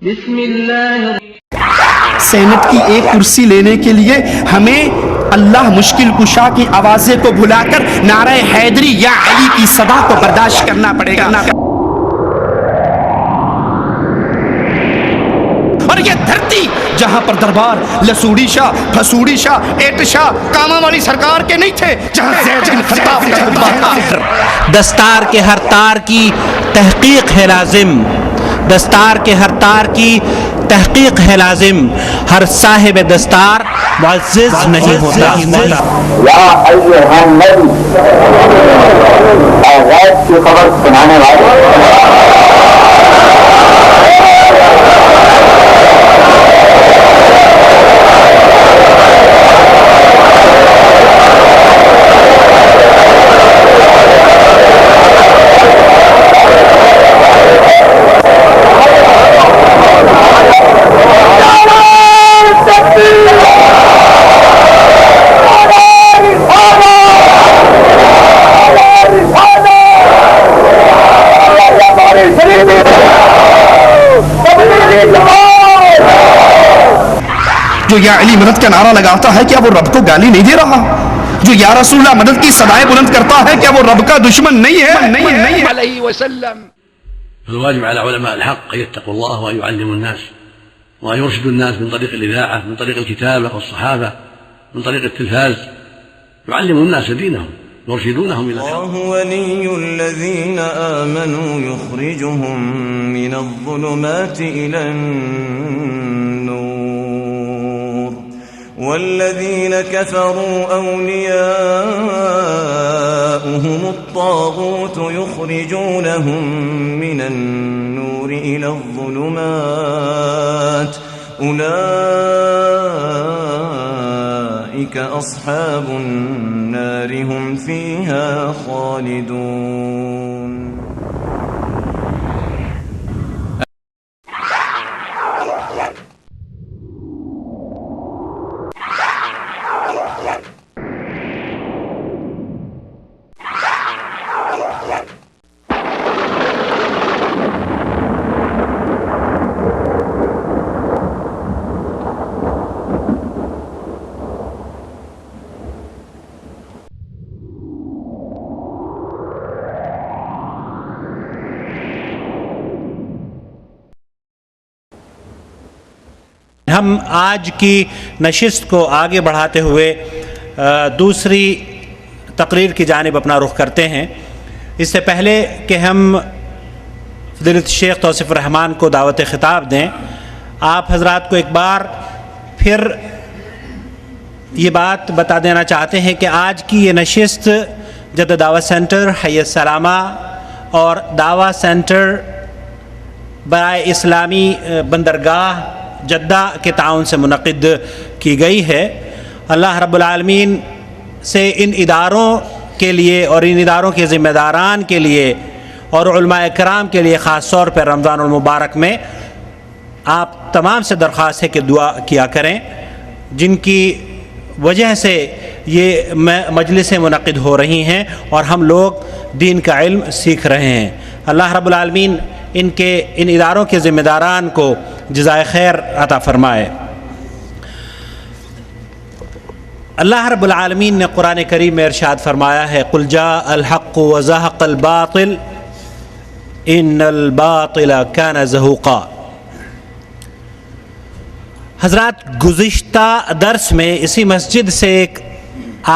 بسم اللہ سینٹ کی ایک کرسی لینے کے لیے ہمیں اللہ مشکل کشا کی آوازیں کو بھلا کر نعرہ حیدری یا علی کی صدا کو برداشت کرنا پڑے گا. اور یہ دھرتی جہاں پر دربار لسوڑی شاہ، پھسوڑی شاہ، ایٹ شاہ، کاما والی سرکار کے نہیں تھے، جہاں زید بن خطاب کا خطبہ تھا. دستار کے ہر تار کی تحقیق ہے لازم، دستار کے ہر تار کی تحقیق ہے لازم، ہر صاحب دستار معزز نہیں ہوتا. یا ایھا النبی، اے غیب کی خبر سنانے والے، جو یا علی مدد کا نعرہ لگاتا ہے کیا وہ رب کو گالی نہیں دے رہا؟ جو یا رسول اللہ مدد کی صدائیں بلند کرتا ہے کیا وہ رب کا دشمن نہیں ہے؟ علیہ وسلم. الواجب على علماء الحق أن يتقوا الله وأن يعلموا الناس وأن يرشدوا الناس من طريق الإذاعة، من طريق الكتابة والصحافة، من طريق التلفاز، يعلموا الناس دينهم يرشدونهم إلى الحق. الله ولي الذين آمنوا يخرجهم من الظلمات إلى النور والذين كفروا أولياؤهم الطاغوت يخرجونهم من النور إلى الظلمات أولئك أصحاب النار هم فيها خالدون. ہم آج کی نشست کو آگے بڑھاتے ہوئے دوسری تقریر کی جانب اپنا رخ کرتے ہیں. اس سے پہلے کہ ہم فضیلت شیخ توصیف الرحمان کو دعوت خطاب دیں، آپ حضرات کو ایک بار پھر یہ بات بتا دینا چاہتے ہیں کہ آج کی یہ نشست جدہ دعوت سینٹر حی السلامہ اور دعوت سینٹر برائے اسلامی بندرگاہ جدہ کے تعاون سے منعقد کی گئی ہے. اللہ رب العالمین سے ان اداروں کے لیے اور ان اداروں کے ذمہ داران کے لیے اور علماء کرام کے لیے خاص طور پر رمضان المبارک میں آپ تمام سے درخواست ہے کہ دعا کیا کریں، جن کی وجہ سے یہ مجلسیں منعقد ہو رہی ہیں اور ہم لوگ دین کا علم سیکھ رہے ہیں. اللہ رب العالمین ان اداروں کے ذمہ داران کو جزائے خیر عطا فرمائے. اللہ رب العالمین نے قرآن کریم میں ارشاد فرمایا ہے قل جاء الحق وزهق الباطل ان الباطل كان زهوقا. حضرات، گزشتہ درس میں اسی مسجد سے ایک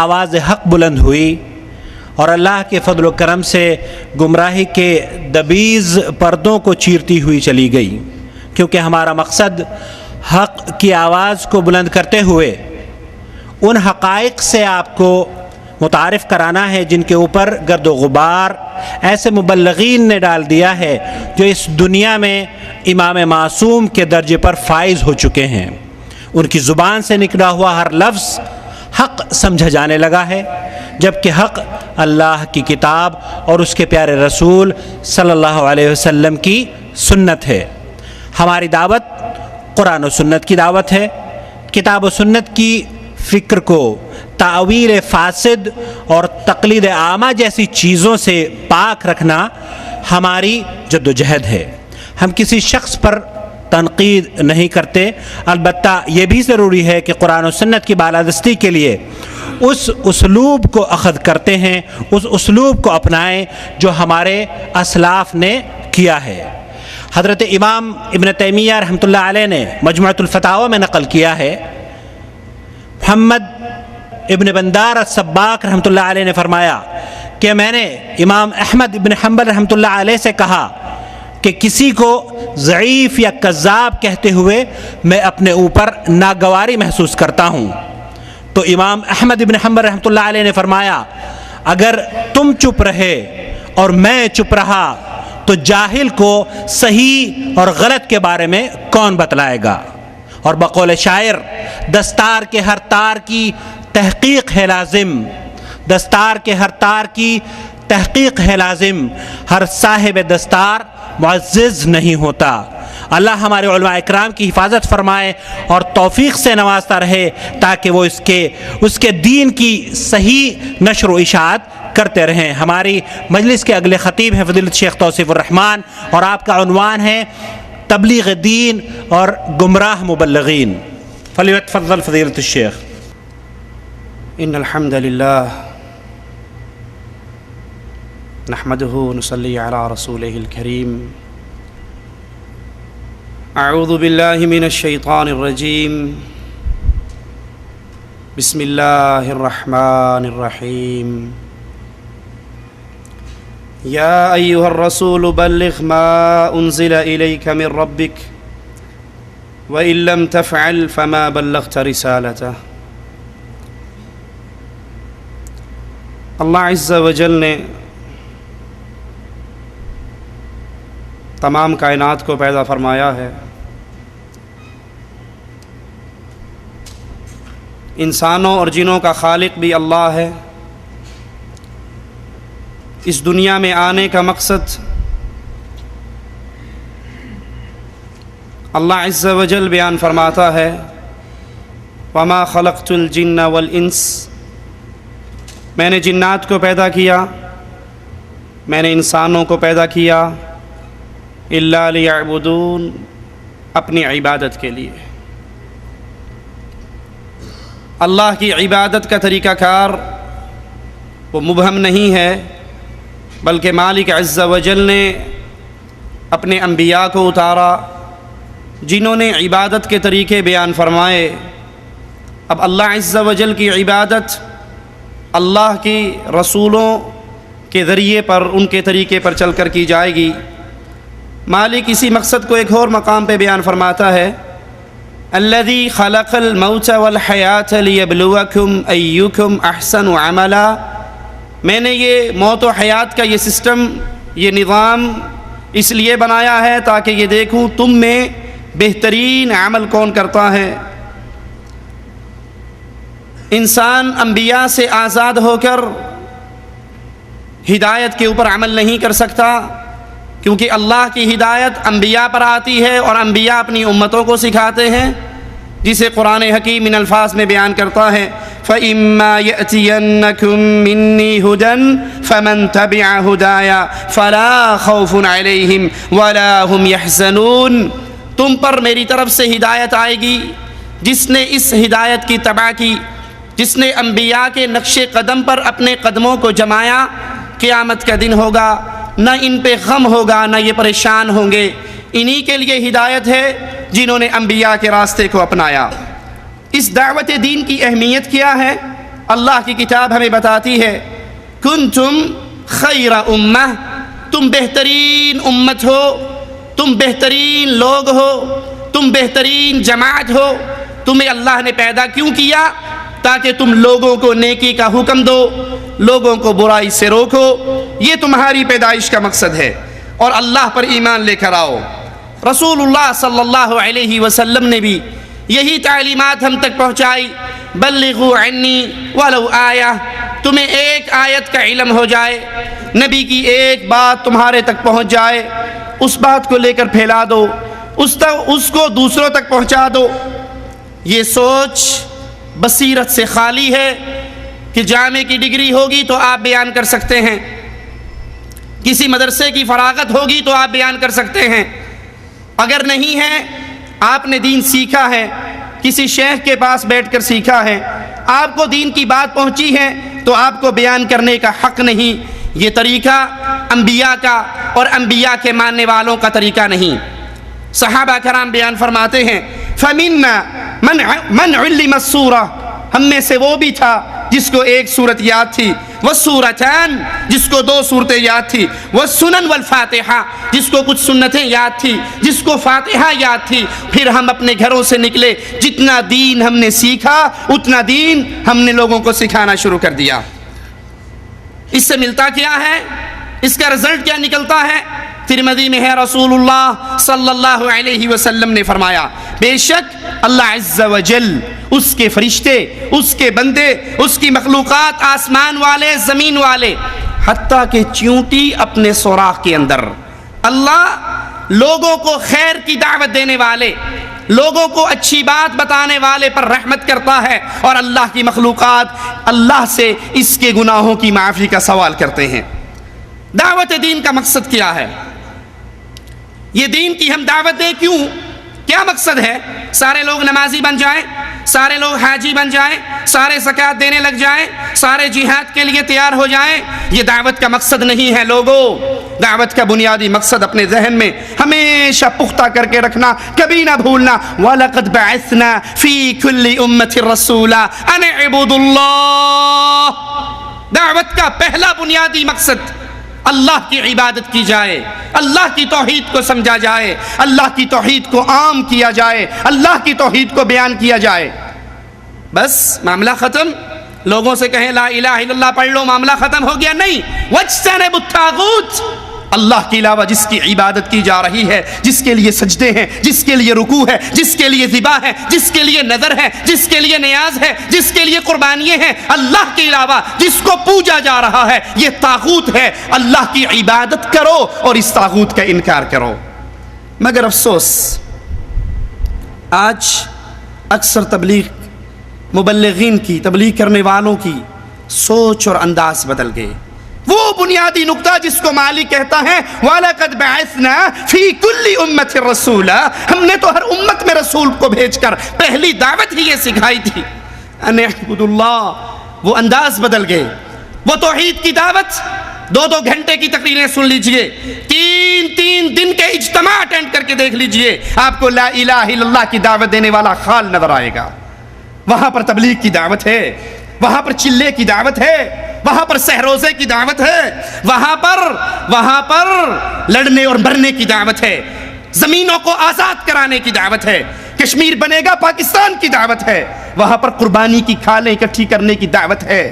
آواز حق بلند ہوئی اور اللہ کے فضل و کرم سے گمراہی کے دبیز پردوں کو چیرتی ہوئی چلی گئی، کیونکہ ہمارا مقصد حق کی آواز کو بلند کرتے ہوئے ان حقائق سے آپ کو متعارف کرانا ہے جن کے اوپر گرد و غبار ایسے مبلغین نے ڈال دیا ہے جو اس دنیا میں امام معصوم کے درجے پر فائز ہو چکے ہیں. ان کی زبان سے نکلا ہوا ہر لفظ حق سمجھا جانے لگا ہے، جبکہ حق اللہ کی کتاب اور اس کے پیارے رسول صلی اللہ علیہ وسلم کی سنت ہے. ہماری دعوت قرآن و سنت کی دعوت ہے. کتاب و سنت کی فکر کو تعویل فاسد اور تقلید عامہ جیسی چیزوں سے پاک رکھنا ہماری جد و جہد ہے. ہم کسی شخص پر تنقید نہیں کرتے، البتہ یہ بھی ضروری ہے کہ قرآن و سنت کی بالادستی کے لیے اس اسلوب کو اخذ کرتے ہیں، اس اسلوب کو اپنائیں جو ہمارے اسلاف نے کیا ہے۔ حضرت امام ابن تیمیہ رحمۃ اللہ علیہ نے مجموعۃ الفتاوی میں نقل کیا ہے، محمد ابن بندار السباق رحمۃ اللہ علیہ نے فرمایا کہ میں نے امام احمد ابن حنبل رحمۃ اللہ علیہ سے کہا کہ کسی کو ضعیف یا کذاب کہتے ہوئے میں اپنے اوپر ناگواری محسوس کرتا ہوں، تو امام احمد ابن حنبل رحمۃ اللہ علیہ نے فرمایا اگر تم چپ رہے اور میں چپ رہا تو جاہل کو صحیح اور غلط کے بارے میں کون بتلائے گا؟ اور بقول شاعر، دستار کے ہر تار کی تحقیق ہے لازم، دستار کے ہر تار کی تحقیق ہے لازم، ہر صاحب دستار معزز نہیں ہوتا۔ اللہ ہمارے علماء اکرام کی حفاظت فرمائے اور توفیق سے نوازتا رہے تاکہ وہ اس کے دین کی صحیح نشر و اشاعت کرتے رہیں۔ ہماری مجلس کے اگلے خطیب ہیں فضیلت شیخ توصیف الرحمان، اور آپ کا عنوان ہے تبلیغ دین اور گمراہ مبلغین۔ فلیتفضل فضیلت الشیخ۔ ان الحمد للہ نحمده ونصلي على رسوله الكريم۔ اعوذ باللہ من الشیطان الرجیم، بسم اللہ الرحمن الرحیم۔ یا ایہا الرسول بلغ ما انزل الیک من ربک وإن لم تفعل فما بلغت رسالته۔ اللہ عز و جل نے تمام کائنات کو پیدا فرمایا ہے، انسانوں اور جنوں کا خالق بھی اللہ ہے۔ اس دنیا میں آنے کا مقصد اللہ عز و جل بیان فرماتا ہے، وما خلقت الجن والانس، میں نے جنات کو پیدا کیا، میں نے انسانوں کو پیدا کیا، الا لیعبدون، اپنی عبادت کے لیے۔ اللہ کی عبادت کا طریقہ کار وہ مبہم نہیں ہے، بلکہ مالک عز و جل نے اپنے انبیاء کو اتارا جنہوں نے عبادت کے طریقے بیان فرمائے۔ اب اللہ عز و جل کی عبادت اللہ کی رسولوں کے ذریعے پر، ان کے طریقے پر چل کر کی جائے گی۔ مالک اسی مقصد کو ایک اور مقام پہ بیان فرماتا ہے، الذی خلق الموت والحیات لیبلوکم ایکم احسن عملا، میں نے یہ موت و حیات کا یہ سسٹم، یہ نظام اس لیے بنایا ہے تاکہ یہ دیکھوں تم میں بہترین عمل کون کرتا ہے۔ انسان انبیاء سے آزاد ہو کر ہدایت کے اوپر عمل نہیں کر سکتا، کیونکہ اللہ کی ہدایت انبیاء پر آتی ہے اور انبیاء اپنی امتوں کو سکھاتے ہیں، جسے قرآن حکیم ان الفاظ میں بیان کرتا ہے، فَإِمَّا يَأْتِيَنَّكُم مِّنِّي هُدًى فَمَن تَبِعَ هُدَايَ فَلَا خَوْفٌ عَلَيْهِمْ وَلَا هُمْ يَحْزَنُونَ، تم پر میری طرف سے ہدایت آئے گی، جس نے اس ہدایت کی تبع کی، جس نے انبیاء کے نقش قدم پر اپنے قدموں کو جمایا، قیامت کا دن ہوگا، نہ ان پہ غم ہوگا، نہ یہ پریشان ہوں گے۔ انہی کے لیے ہدایت ہے جنہوں نے انبیاء کے راستے کو اپنایا۔ اس دعوت دین کی اہمیت کیا ہے؟ اللہ کی کتاب ہمیں بتاتی ہے، کنتم خیر امہ، تم بہترین امت ہو، تم بہترین لوگ ہو، تم بہترین جماعت ہو۔ تمہیں اللہ نے پیدا کیوں کیا؟ تاکہ تم لوگوں کو نیکی کا حکم دو، لوگوں کو برائی سے روکو، یہ تمہاری پیدائش کا مقصد ہے، اور اللہ پر ایمان لے کر آؤ۔ رسول اللہ صلی اللہ علیہ وسلم نے بھی یہی تعلیمات ہم تک پہنچائی، بلغوا عنی ولو آیہ، تمہیں ایک آیت کا علم ہو جائے، نبی کی ایک بات تمہارے تک پہنچ جائے، اس بات کو لے کر پھیلا دو، اس کو دوسروں تک پہنچا دو۔ یہ سوچ بصیرت سے خالی ہے کہ جامعہ کی ڈگری ہوگی تو آپ بیان کر سکتے ہیں، کسی مدرسے کی فراغت ہوگی تو آپ بیان کر سکتے ہیں، اگر نہیں ہے آپ نے دین سیکھا ہے، کسی شیخ کے پاس بیٹھ کر سیکھا ہے، آپ کو دین کی بات پہنچی ہے تو آپ کو بیان کرنے کا حق نہیں۔ یہ طریقہ انبیاء کا اور انبیاء کے ماننے والوں کا طریقہ نہیں۔ صحابہ کرام بیان فرماتے ہیں فَمِنَّا مَنْ عُلِّمَ السُّورَةَ، ہم میں سے وہ بھی تھا جس کو ایک سورت یاد تھی، وَالسُّورَتَانِ، جس کو 2 سورتیں یاد تھی، وَالسُّنَنْ وَالْفَاتِحَةِ، جس کو کچھ سنتیں یاد تھی، جس کو فاتحہ یاد تھی۔ پھر ہم اپنے گھروں سے نکلے، جتنا دین ہم نے سیکھا اتنا دین ہم نے لوگوں کو سکھانا شروع کر دیا۔ اس سے ملتا کیا ہے؟ اس کا رزلٹ کیا نکلتا ہے؟ ترمذی میں ہے رسول اللہ صلی اللہ علیہ وسلم نے فرمایا بے شک اللہ عز و جل، اس کے فرشتے، اس کے بندے، اس کی مخلوقات، آسمان والے، زمین والے، حتیٰ کہ چیونٹی اپنے سوراخ کے اندر، اللہ لوگوں کو خیر کی دعوت دینے والے، لوگوں کو اچھی بات بتانے والے پر رحمت کرتا ہے، اور اللہ کی مخلوقات اللہ سے اس کے گناہوں کی معافی کا سوال کرتے ہیں۔ دعوت دین کا مقصد کیا ہے؟ یہ دین کی ہم دعوت دیں کیوں؟ کیا مقصد ہے؟ سارے لوگ نمازی بن جائیں، سارے لوگ حاجی بن جائیں، سارے زکوٰۃ دینے لگ جائیں، سارے جہاد کے لیے تیار ہو جائیں؟ یہ دعوت کا مقصد نہیں ہے لوگوں۔ دعوت کا بنیادی مقصد اپنے ذہن میں ہمیشہ پختہ کر کے رکھنا، کبھی نہ بھولنا، وَلَقَدْ بَعَثْنَا فِي كُلِّ أُمَّةٍ رَسُولًا أَنِ اعْبُدُوا اللَّهَ۔ دعوت کا پہلا بنیادی مقصد اللہ کی عبادت کی جائے، اللہ کی توحید کو سمجھا جائے، اللہ کی توحید کو عام کیا جائے، اللہ کی توحید کو بیان کیا جائے۔ بس معاملہ ختم؟ لوگوں سے کہیں لا الہ الا اللہ پڑھ لو، معاملہ ختم ہو گیا؟ نہیں۔ وَاجْتَنِبُوا الطَّاغُوتَ، اللہ کے علاوہ جس کی عبادت کی جا رہی ہے، جس کے لیے سجدے ہیں، جس کے لیے رکوع ہے، جس کے لیے ذبح ہے، جس کے لیے نذر ہے، جس کے لیے نیاز ہے، جس کے لیے قربانیاں ہیں، اللہ کے علاوہ جس کو پوجا جا رہا ہے، یہ طاغوت ہے۔ اللہ کی عبادت کرو اور اس طاغوت کا انکار کرو۔ مگر افسوس، آج اکثر تبلیغ مبلغین کی، تبلیغ کرنے والوں کی سوچ اور انداز بدل گئے۔ وہ بنیادی نقطہ جس کو مالک کہتا ہے وَلَقَدْ بَعَثْنَا فِي كُلِّ أُمَّةٍ رَسُولًا، ہم نے تو ہر امت میں رسول کو بھیج کر پہلی دعوت ہی یہ سکھائی تھی، أَنِ اعْبُدُوا اللَّهَ۔ وہ انداز بدل گئے۔ وہ توحید کی دعوت 2-2 گھنٹے کی تقریریں سن لیجئے، 3 دن کے اجتماع اٹینڈ کر کے دیکھ لیجئے، آپ کو لا الہ الا اللہ کی دعوت دینے والا خال نظر آئے گا۔ وہاں پر تبلیغ کی دعوت ہے، وہاں پر چلے کی دعوت ہے، وہاں پر سہروزے کی دعوت ہے، وہاں پر لڑنے اور مرنے کی دعوت ہے، زمینوں کو آزاد کرانے کی دعوت ہے، کشمیر بنے گا پاکستان کی دعوت ہے، وہاں پر قربانی کی کھالیں اکٹھی کرنے کی دعوت ہے،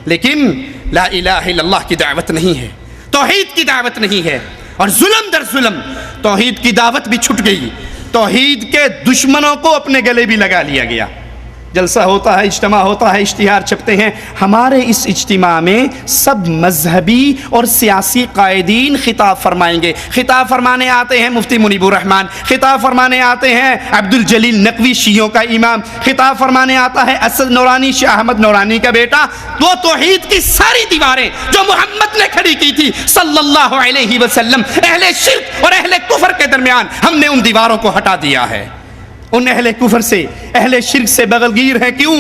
لیکن لا الہ الا اللہ کی دعوت نہیں ہے، توحید کی دعوت نہیں ہے۔ اور ظلم در ظلم توحید کی دعوت بھی چھٹ گئی، توحید کے دشمنوں کو اپنے گلے بھی لگا لیا گیا۔ جلسہ ہوتا ہے، اجتماع ہوتا ہے، اشتہار چھپتے ہیں، ہمارے اس اجتماع میں سب مذہبی اور سیاسی قائدین خطاب فرمائیں گے۔ خطاب فرمانے آتے ہیں مفتی منیب الرحمان، خطاب فرمانے آتے ہیں عبد الجلیل نقوی شیعوں کا امام، خطاب فرمانے آتا ہے اسد نورانی، شاہ احمد نورانی کا بیٹا۔ وہ توحید کی ساری دیواریں جو محمد نے کھڑی کی تھی صلی اللہ علیہ وسلم، اہل شرک اور اہل کفر کے درمیان، ہم نے ان دیواروں کو ہٹا دیا ہے۔ ان اہل کفر سے، اہل شرک سے بغل گیر ہیں۔ کیوں؟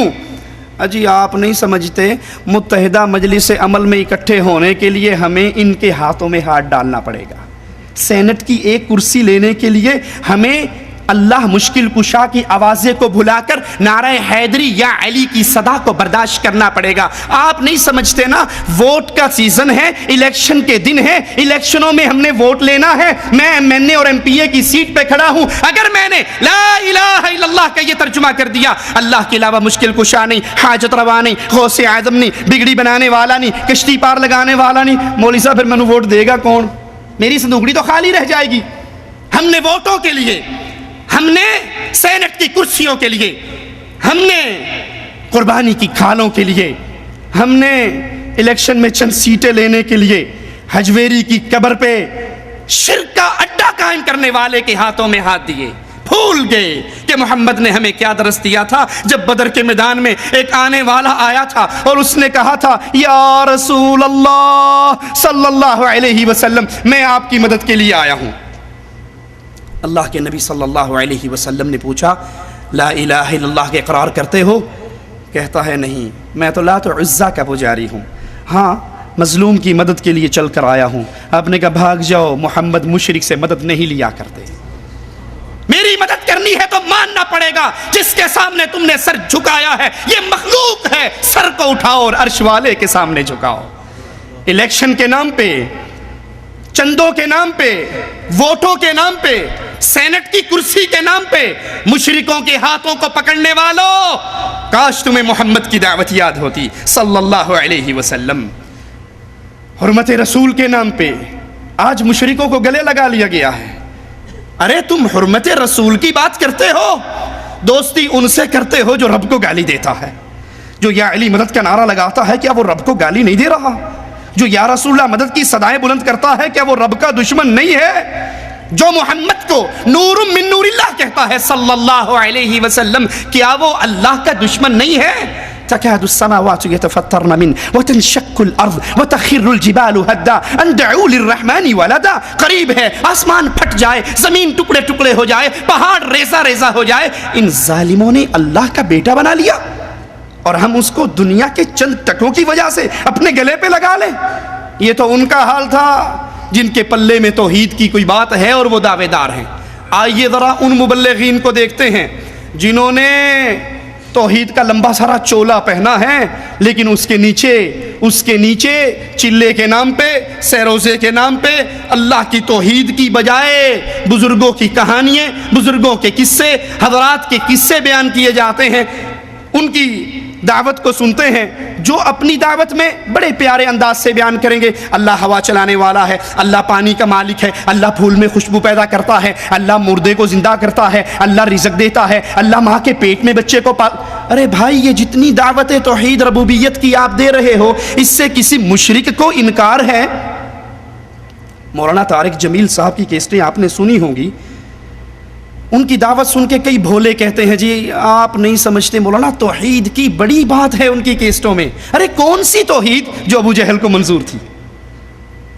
اجی آپ نہیں سمجھتے، متحدہ مجلس عمل میں اکٹھے ہونے کے لیے ہمیں ان کے ہاتھوں میں ہاتھ ڈالنا پڑے گا۔ سینٹ کی ایک کرسی لینے کے لیے ہمیں اللہ مشکل کشا کی آوازیں کو بھلا کر نعرہ حیدری یا علی کی صدا کو برداشت کرنا پڑے گا۔ آپ نہیں سمجھتے نا، ووٹ کا سیزن ہے، الیکشن کے دن ہے، الیکشنوں میں ہم نے ووٹ لینا ہے۔ میں ایم این اے اور ایم پی اے کی سیٹ پہ کھڑا ہوں، اگر میں نے لا الہ الا اللہ کا یہ ترجمہ کر دیا، اللہ کے علاوہ مشکل کشا نہیں، حاجت روا نہیں، غوث اعظم نہیں، بگڑی بنانے والا نہیں، کشتی پار لگانے والا نہیں، مولوی صاحب پھر میں نے ووٹ دے گا کون؟ میری صندوقڑی تو خالی رہ جائے گی۔ ہم نے ووٹوں کے لیے، ہم نے سینٹ کی کرسیوں کے لیے، ہم نے قربانی کی کھالوں کے لیے، ہم نے الیکشن میں چند سیٹیں لینے کے لیے حجویری کی قبر پہ شرک کا اڈا قائم کرنے والے کے ہاتھوں میں ہاتھ دیے۔ بھول گئے کہ محمد نے ہمیں کیا درس دیا تھا جب بدر کے میدان میں ایک آنے والا آیا تھا اور اس نے کہا تھا یا رسول اللہ صلی اللہ علیہ وسلم، میں آپ کی مدد کے لیے آیا ہوں۔ اللہ کے نبی صلی اللہ علیہ وسلم نے پوچھا لا الہ الا اللہ کے اقرار کرتے ہو؟ کہتا ہے نہیں، میں تو لات و عزا کا پجاری ہوں، ہاں مظلوم کی مدد کے لیے چل کر آیا ہوں۔ آپ نے کہا بھاگ جاؤ، محمد مشرک سے مدد نہیں لیا کرتے، میری مدد کرنی ہے تو ماننا پڑے گا جس کے سامنے تم نے سر جھکایا ہے یہ مخلوق ہے، سر کو اٹھاؤ اور عرش والے کے سامنے جھکاؤ۔ الیکشن کے نام پہ، چندوں کے نام پہ، ووٹوں کے نام پہ، سینٹ کی کرسی کے نام پہ مشرکوں کے ہاتھوں کو پکڑنے والوں، کاش تمہیں محمد کی دعوت یاد ہوتی صلی اللہ علیہ وسلم۔ حرمت رسول کے نام پہ آج مشرکوں کو گلے لگا لیا گیا ہے۔ ارے تم حرمت رسول کی بات کرتے ہو، دوستی ان سے کرتے ہو جو رب کو گالی دیتا ہے، جو یا علی مدد کا نعرہ لگاتا ہے، کیا وہ رب کو گالی نہیں دے رہا؟ جو یا رسول اللہ مدد کی صدائیں بلند کرتا ہے، کیا وہ رب کا دشمن نہیں ہے؟ جو محمد کو نور من نور اللہ کہتا ہے صلی اللہ علیہ وسلم، کیا وہ اللہ کا دشمن نہیں ہے؟ تكاد السماوات يتفطرن منه وتنشق الارض وتخر الجبال هدا ان دعوا للرحمن ولدا، قریب ہے آسمان پھٹ جائے، زمین ٹکڑے ٹکڑے ہو جائے، پہاڑ ریزہ ریزہ ہو جائے، ان ظالموں نے اللہ کا بیٹا بنا لیا اور ہم اس کو دنیا کے چند ٹکوں کی وجہ سے اپنے گلے پہ لگا لیں۔ یہ تو ان کا حال تھا جن کے پلے میں توحید کی کوئی بات ہے اور وہ دعوے دار ہیں۔ آئیے ذرا ان مبلغین کو دیکھتے ہیں جنہوں نے توحید کا لمبا سارا چولا پہنا ہے لیکن اس کے نیچے چلے کے نام پہ، سیروزے کے نام پہ اللہ کی توحید کی بجائے بزرگوں کی کہانیاں، بزرگوں کے قصے، حضرات کے قصے بیان کیے جاتے ہیں، ان کی دعوت کو سنتے ہیں جو اپنی دعوت میں بڑے پیارے انداز سے بیان کریں گے اللہ ہوا چلانے والا ہے، اللہ پانی کا مالک ہے، اللہ پھول میں خوشبو پیدا کرتا ہے، اللہ مردے کو زندہ کرتا ہے، اللہ رزق دیتا ہے، اللہ ماں کے پیٹ میں بچے کو ارے بھائی یہ جتنی دعوت توحید ربوبیت کی آپ دے رہے ہو اس سے کسی مشرک کو انکار ہے؟ مولانا طارق جمیل صاحب کی کیسٹیں آپ نے سنی ہوں گی، ان کی دعوت سن کے کئی بھولے کہتے ہیں جی آپ نہیں سمجھتے مولانا توحید کی بڑی بات ہے ان کی کیسٹوں میں۔ ارے کون سی توحید جو ابو جہل کو منظور تھی؟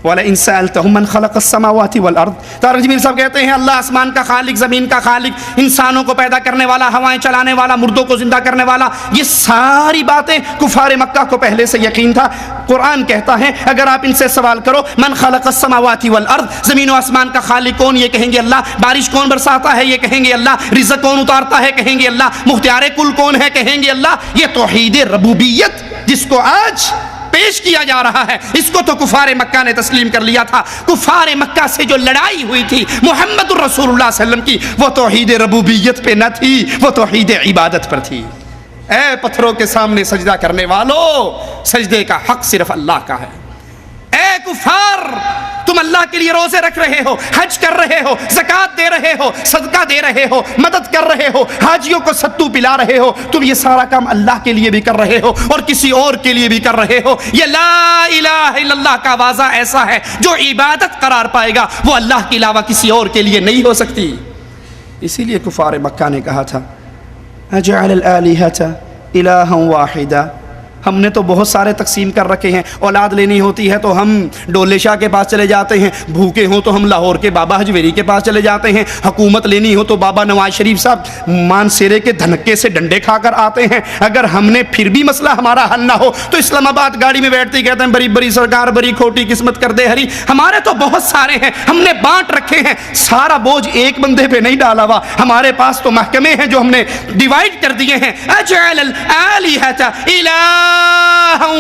وَلَئِن سَأَلْتَهُم مَّن خَلَقَ السَّمَاوَاتِ وَالْأَرْضِ، طارق جمیل صاحب کہتے ہیں اللہ آسمان کا خالق، زمین کا خالق، انسانوں کو پیدا کرنے والا، ہوائیں چلانے والا، مردوں کو زندہ کرنے والا، یہ ساری باتیں کفار مکہ کو پہلے سے یقین تھا۔ قرآن کہتا ہے اگر آپ ان سے سوال کرو من خلق السماوات والارض، زمین و آسمان کا خالق کون؟ یہ کہیں گے اللہ۔ بارش کون برساتا ہے؟ یہ کہیں گے اللہ۔ رزق کون اتارتا ہے؟ کہیں گے اللہ۔ مختار کل کون ہے؟ کہیں گے اللہ۔ یہ توحید ربوبیت جس کو آج پیش کیا جا رہا ہے اس کو تو کفار مکہ نے تسلیم کر لیا تھا۔ کفار مکہ سے جو لڑائی ہوئی تھی محمد الرسول اللہ صلی اللہ علیہ وسلم کی، وہ توحید ربوبیت پہ نہ تھی، وہ توحید عبادت پر تھی۔ اے پتھروں کے سامنے سجدہ کرنے والو، سجدے کا حق صرف اللہ کا ہے۔ اے کفار تم اللہ کے لیے روزے رکھ رہے ہو، حج کر رہے ہو، زکوٰۃ دے رہے ہو، صدقہ دے رہے ہو، مدد کر رہے ہو، حاجیوں کو ستو پلا رہے ہو، تم یہ سارا کام اللہ کے لیے بھی کر رہے ہو اور کسی اور کے لیے بھی کر رہے ہو۔ یہ لا الہ الا اللہ کا واضح ایسا ہے جو عبادت قرار پائے گا وہ اللہ کے علاوہ کسی اور کے لیے نہیں ہو سکتی۔ اسی لیے کفار مکہ نے کہا تھا اجعل الآلہۃ الہا واحدا، ہم نے تو بہت سارے تقسیم کر رکھے ہیں، اولاد لینی ہوتی ہے تو ہم ڈولے شاہ کے پاس چلے جاتے ہیں، بھوکے ہوں تو ہم لاہور کے بابا حجویری کے پاس چلے جاتے ہیں، حکومت لینی ہو تو بابا نواز شریف صاحب مانسیرے کے دھنکے سے ڈنڈے کھا کر آتے ہیں۔ اگر ہم نے پھر بھی مسئلہ ہمارا حل نہ ہو تو اسلام آباد گاڑی میں بیٹھتے ہی کہتے ہیں بری بری سرکار بری کھوٹی قسمت کر دے ہری۔ ہمارے تو بہت سارے ہیں، ہم نے بانٹ رکھے ہیں، سارا بوجھ ایک بندے پہ نہیں ڈالا ہوا، ہمارے پاس تو محکمے ہیں جو ہم نے ڈیوائیڈ کر دیے ہیں۔ اجعل الآلہۃ الہا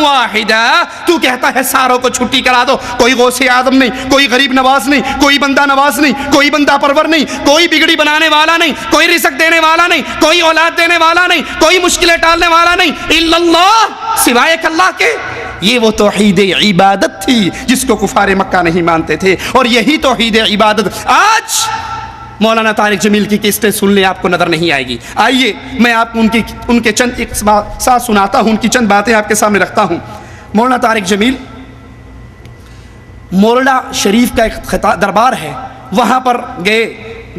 واحدا، تو کہتا ہے ساروں کو چھٹی کرا دو، کوئی غوث اعظم نہیں، کوئی غریب نواز نہیں، کوئی بندہ نواز نہیں، کوئی بندہ پرور نہیں، کوئی بگڑی بنانے والا نہیں، کوئی رزق دینے والا نہیں، کوئی اولاد دینے والا نہیں، کوئی مشکلیں ٹالنے والا نہیں، الا اللہ، سوائے ایک اللہ کے۔ یہ وہ توحید عبادت تھی جس کو کفار مکہ نہیں مانتے تھے، اور یہی توحید عبادت آج مولانا طارق جمیل کی قسطیں سن لیں، آپ کو نظر نہیں آئے گی۔ آئیے میں آپ کو ان کے چند اقساط سناتا ہوں، ان کی چند باتیں آپ کے سامنے رکھتا ہوں۔ مولانا طارق جمیل مورڈا شریف کا ایک دربار ہے، وہاں پر گئے،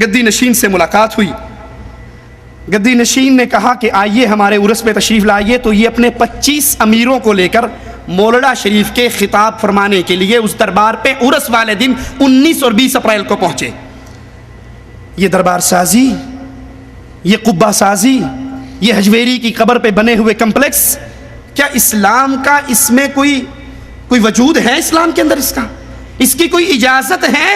گدی نشین سے ملاقات ہوئی۔ گدی نشین نے کہا کہ آئیے ہمارے عرس پہ تشریف لائیے، تو یہ اپنے 25 امیروں کو لے کر مورڈا شریف کے خطاب فرمانے کے لیے اس دربار پہ عرس والے دن 19 اور 20 اپریل کو پہنچے۔ یہ دربار سازی، یہ قبہ سازی، یہ حجویری کی قبر پہ بنے ہوئے کمپلیکس، کیا اسلام کا اس میں کوئی وجود ہے؟ اسلام کے اندر اس کی کوئی اجازت ہے؟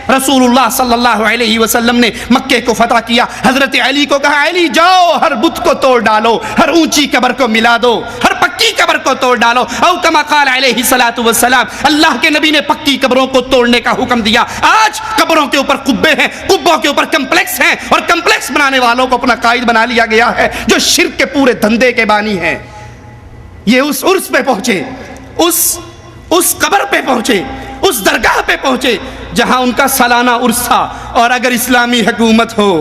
رسول اللہ صلی اللہ علیہ وسلم نے مکے کو فتح کیا، حضرت علی کو کہا علی جاؤ ہر بت کو توڑ ڈالو، ہر اونچی قبر کو ملا دو، ہر پکی قبر کو توڑ ڈالو، او کما قال علیہ الصلوۃ والسلام۔ اللہ کے نبی نے پکی قبروں کو توڑنے کا حکم دیا۔ آج قبروں کے اوپر قبے ہیں، قبوں کے اوپر کمپلیکس ہیں، اور کمپلیکس بنانے والوں کو اپنا قائد بنا لیا گیا ہے جو شرک کے پورے دھندے کے بانی ہیں۔ یہ اس عرس پہ پہنچے، اس قبر پہ پہنچے، اس درگاہ پہ پہنچے جہاں ان کا سالانہ عرس تھا، اور اگر اسلامی حکومت ہو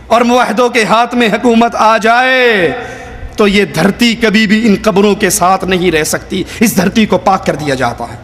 اور موحدوں کے ہاتھ میں حکومت آ جائے تو یہ دھرتی کبھی بھی ان قبروں کے ساتھ نہیں رہ سکتی، اس دھرتی کو پاک کر دیا جاتا ہے۔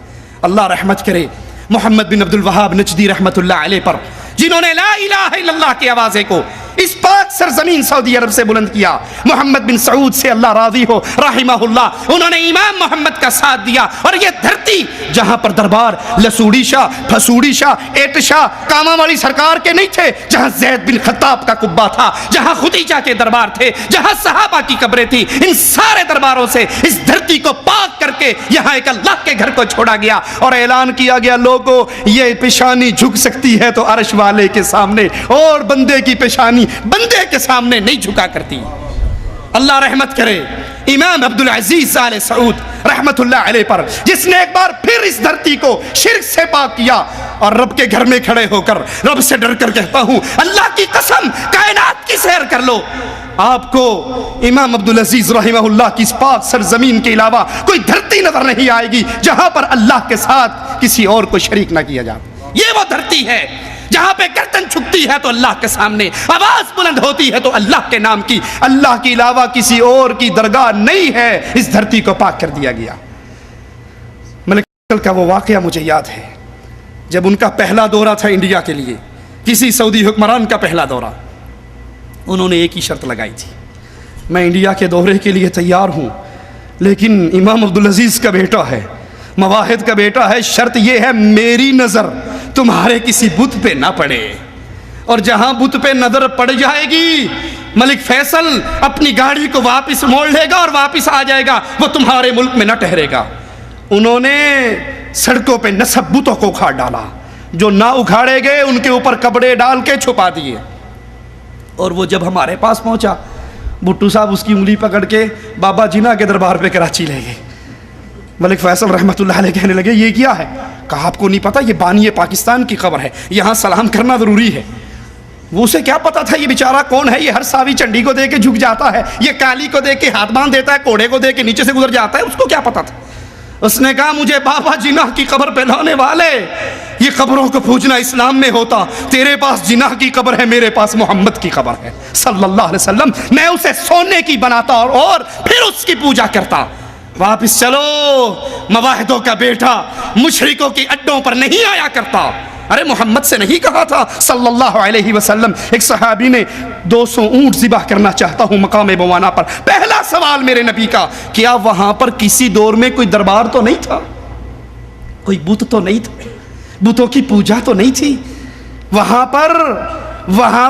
اللہ رحمت کرے محمد بن عبد الوہاب نجدی رحمت اللہ علیہ پر، جنہوں نے لا الہ الا اللہ کی آوازے کو اس پاک سرزمین سعودی عرب سے بلند کیا۔ محمد بن سعود سے اللہ راضی ہو رحمہ اللہ، انہوں نے امام محمد کا ساتھ دیا، اور یہ دھرتی جہاں پر دربار لسوڑی شاہ، پھسوڑی شاہ، ایٹ شاہ، کاما والی سرکار کے نہیں تھے، جہاں زید بن خطاب کا قبہ تھا، جہاں خدیجہ کے دربار تھے، جہاں صحابہ کی قبریں تھی، ان سارے درباروں سے اس دھرتی کو پاک کر کے یہاں ایک اللہ کے گھر کو چھوڑا گیا، اور اعلان کیا گیا لوگوں یہ پیشانی جھک سکتی ہے تو عرش والے کے سامنے، اور بندے کی پیشانی بندے کے سامنے نہیں جھکا کرتی۔ اللہ رحمت کرے امام عبدالعزیز آل سعود رحمت اللہ علیہ پر، جس نے ایک بار پھر اس دھرتی کو شرک سے پاک کیا، اور رب کے گھر میں کھڑے ہو کر رب سے ڈر کر کہتا ہوں اللہ کی قسم کائنات کی سیر کر لو، آپ کو امام عبدالعزیز رحمہ اللہ کی اس پاک سرزمین کے علاوہ کوئی دھرتی نظر نہیں آئے گی جہاں پر اللہ کے ساتھ کسی اور کو شریک نہ کیا جاتا۔ یہ وہ دھرتی ہے جہاں پہ گردن چھکتی ہے تو اللہ کے سامنے آواز بلند ہوتی ہے تو اللہ کے نام کی، اللہ کے علاوہ کسی اور کی درگاہ نہیں ہے، اس دھرتی کو پاک کر دیا گیا۔ ملک فیصل کا وہ واقعہ مجھے یاد ہے، جب ان کا پہلا دورہ تھا انڈیا کے لیے، کسی سعودی حکمران کا پہلا دورہ، انہوں نے ایک ہی شرط لگائی تھی، میں انڈیا کے دورے کے لیے تیار ہوں، لیکن امام عبدالعزیز کا بیٹا ہے، مواحد کا بیٹا ہے، شرط یہ ہے میری نظر تمہارے کسی بت پہ نہ پڑے، اور جہاں بت پہ نظر پڑ جائے گی ملک فیصل اپنی گاڑی کو واپس موڑ لے گا اور واپس آ جائے گا، وہ تمہارے ملک میں نہ ٹھہرے گا۔ انہوں نے سڑکوں پہ نصب بتوں کو اکھاڑ ڈالا، جو نہ اکھاڑے گئے ان کے اوپر کپڑے ڈال کے چھپا دیے، اور وہ جب ہمارے پاس پہنچا بھٹو صاحب اس کی انگلی پکڑ کے بابا جناح کے دربار پہ کراچی لے گئے۔ ملک فیصل رحمت اللہ علیہ کہنے لگے یہ کیا ہے؟ کہا آپ کو نہیں پتا یہ بانی پاکستان کی قبر ہے، یہاں سلام کرنا ضروری ہے۔ وہ اسے کیا پتا تھا یہ بیچارہ کون ہے؟ یہ ہر ساوی چنڈی کو دے کے جھک جاتا ہے، یہ کالی کو دے کے ہاتھ باندھ دیتا ہے، کوڑے کو دے کے نیچے سے گزر جاتا ہے، اس کو کیا پتا تھا؟ اس نے کہا مجھے بابا جناح کی قبر پہ لانے والے، یہ قبروں کو پوجنا اسلام میں ہوتا، تیرے پاس جناح کی قبر ہے، میرے پاس محمد کی قبر ہے صلی اللہ علیہ وسلم، میں اسے سونے کی بناتا اور پھر اس کی پوجا کرتا۔ واپس چلو، مواحدوں کا بیٹا مشرکوں کی اڈوں پر نہیں آیا کرتا۔ ارے محمد سے نہیں کہا تھا صلی اللہ علیہ وسلم؟ ایک صحابی نے 200 اونٹ ذبح کرنا چاہتا ہوں مقام بوانا پر، پہلا سوال میرے نبی کا، کیا وہاں پر کسی دور میں کوئی دربار تو نہیں تھا، کوئی بت تو نہیں تھا، بتوں کی پوجا تو نہیں تھی وہاں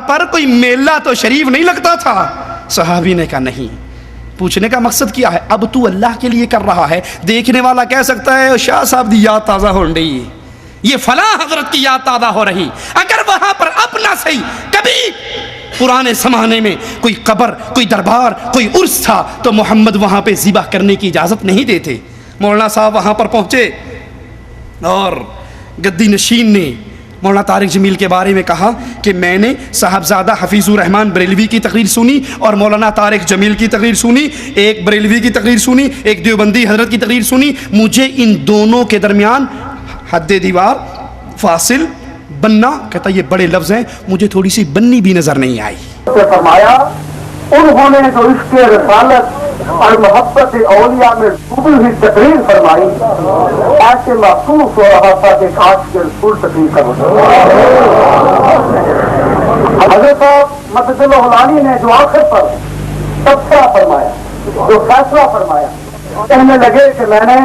پر کوئی میلہ تو شریف نہیں لگتا تھا؟ صحابی نے کہا نہیں۔ پوچھنے کا مقصد کیا ہے؟ اب تو اللہ کے لیے کر رہا ہے، دیکھنے والا کہہ سکتا ہے شاہ صاحب دی یاد تازہ ہو رہی، یہ فلاں حضرت کی یاد تازہ ہو رہی۔ اگر وہاں پر اپنا صحیح کبھی پرانے زمانے میں کوئی قبر، کوئی دربار، کوئی عرس تھا تو محمد وہاں پہ ذبح کرنے کی اجازت نہیں دیتے۔ مولانا صاحب وہاں پر پہنچے اور گدی نشین نے مولانا طارق جمیل کے بارے میں کہا کہ میں نے صاحبزادہ حفیظ الرحمان بریلوی کی تقریر سنی اور مولانا طارق جمیل کی تقریر سنی، ایک بریلوی کی تقریر سنی، ایک دیوبندی حضرت کی تقریر سنی، مجھے ان دونوں کے درمیان حد دیوار، فاصل، بننا، کہتا یہ بڑے لفظ ہیں، مجھے تھوڑی سی بننی بھی نظر نہیں آئی۔ فرمایا انہوں نے جو عشق رسالت اور محبت اولیاء میں ڈوبی ہوئی تقریر فرمائی، ایسے محسوس ہو رہا تھا کہ کاش کے رسول تقریر کر حضرت مسجد الہلالی نے جو آخر پر تبصرہ فرمایا، جو فیصلہ فرمایا، کہنے لگے کہ میں نے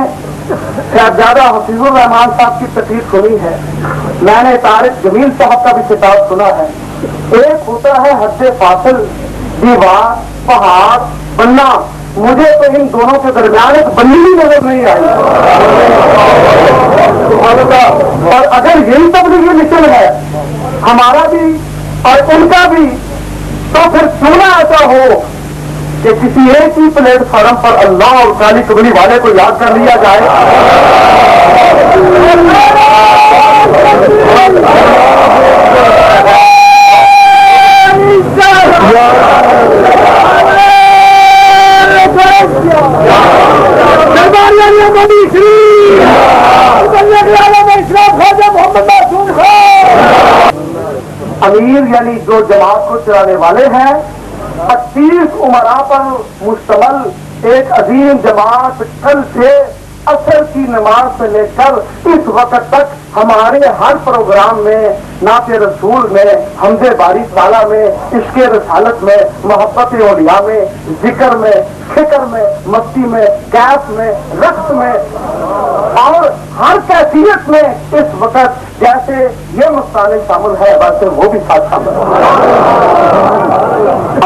صاحبزادہ حفیظ الرحمان صاحب کی تقریر سنی ہے، میں نے طارق جمیل صاحب کا بھی خطاب سنا ہے، ایک ہوتا ہے حد فاصل، دیوار، پہاڑ، بننا. مجھے تو ان دونوں کے درمیان ایک بنی بھی نظر نہیں آئی. اور اگر یہی تبلیغی مشن ہے ہمارا بھی اور ان کا بھی، تو پھر کیوں نہ ایسا ہو کہ کسی ایک ہی پلیٹ فارم پر اللہ اور کالی کملی والے کو یاد کر لیا جائے. امیر یعنی جو جماعت کو چلانے والے ہیں 25 امراء پر مشتمل ایک عظیم جماعت کل سے عصر کی نماز سے لے کر اس وقت تک ہمارے ہر پروگرام میں، نعت رسول میں، حمد باری تعالیٰ میں، عشق رسالت میں، محبت اولیاء میں، ذکر میں، فکر میں، مستی میں، کیف میں، رقص میں اور ہر کیفیت میں اس وقت جیسے یہ مستانِ شامل ہے ویسے وہ بھی ساتھ شامل ہے،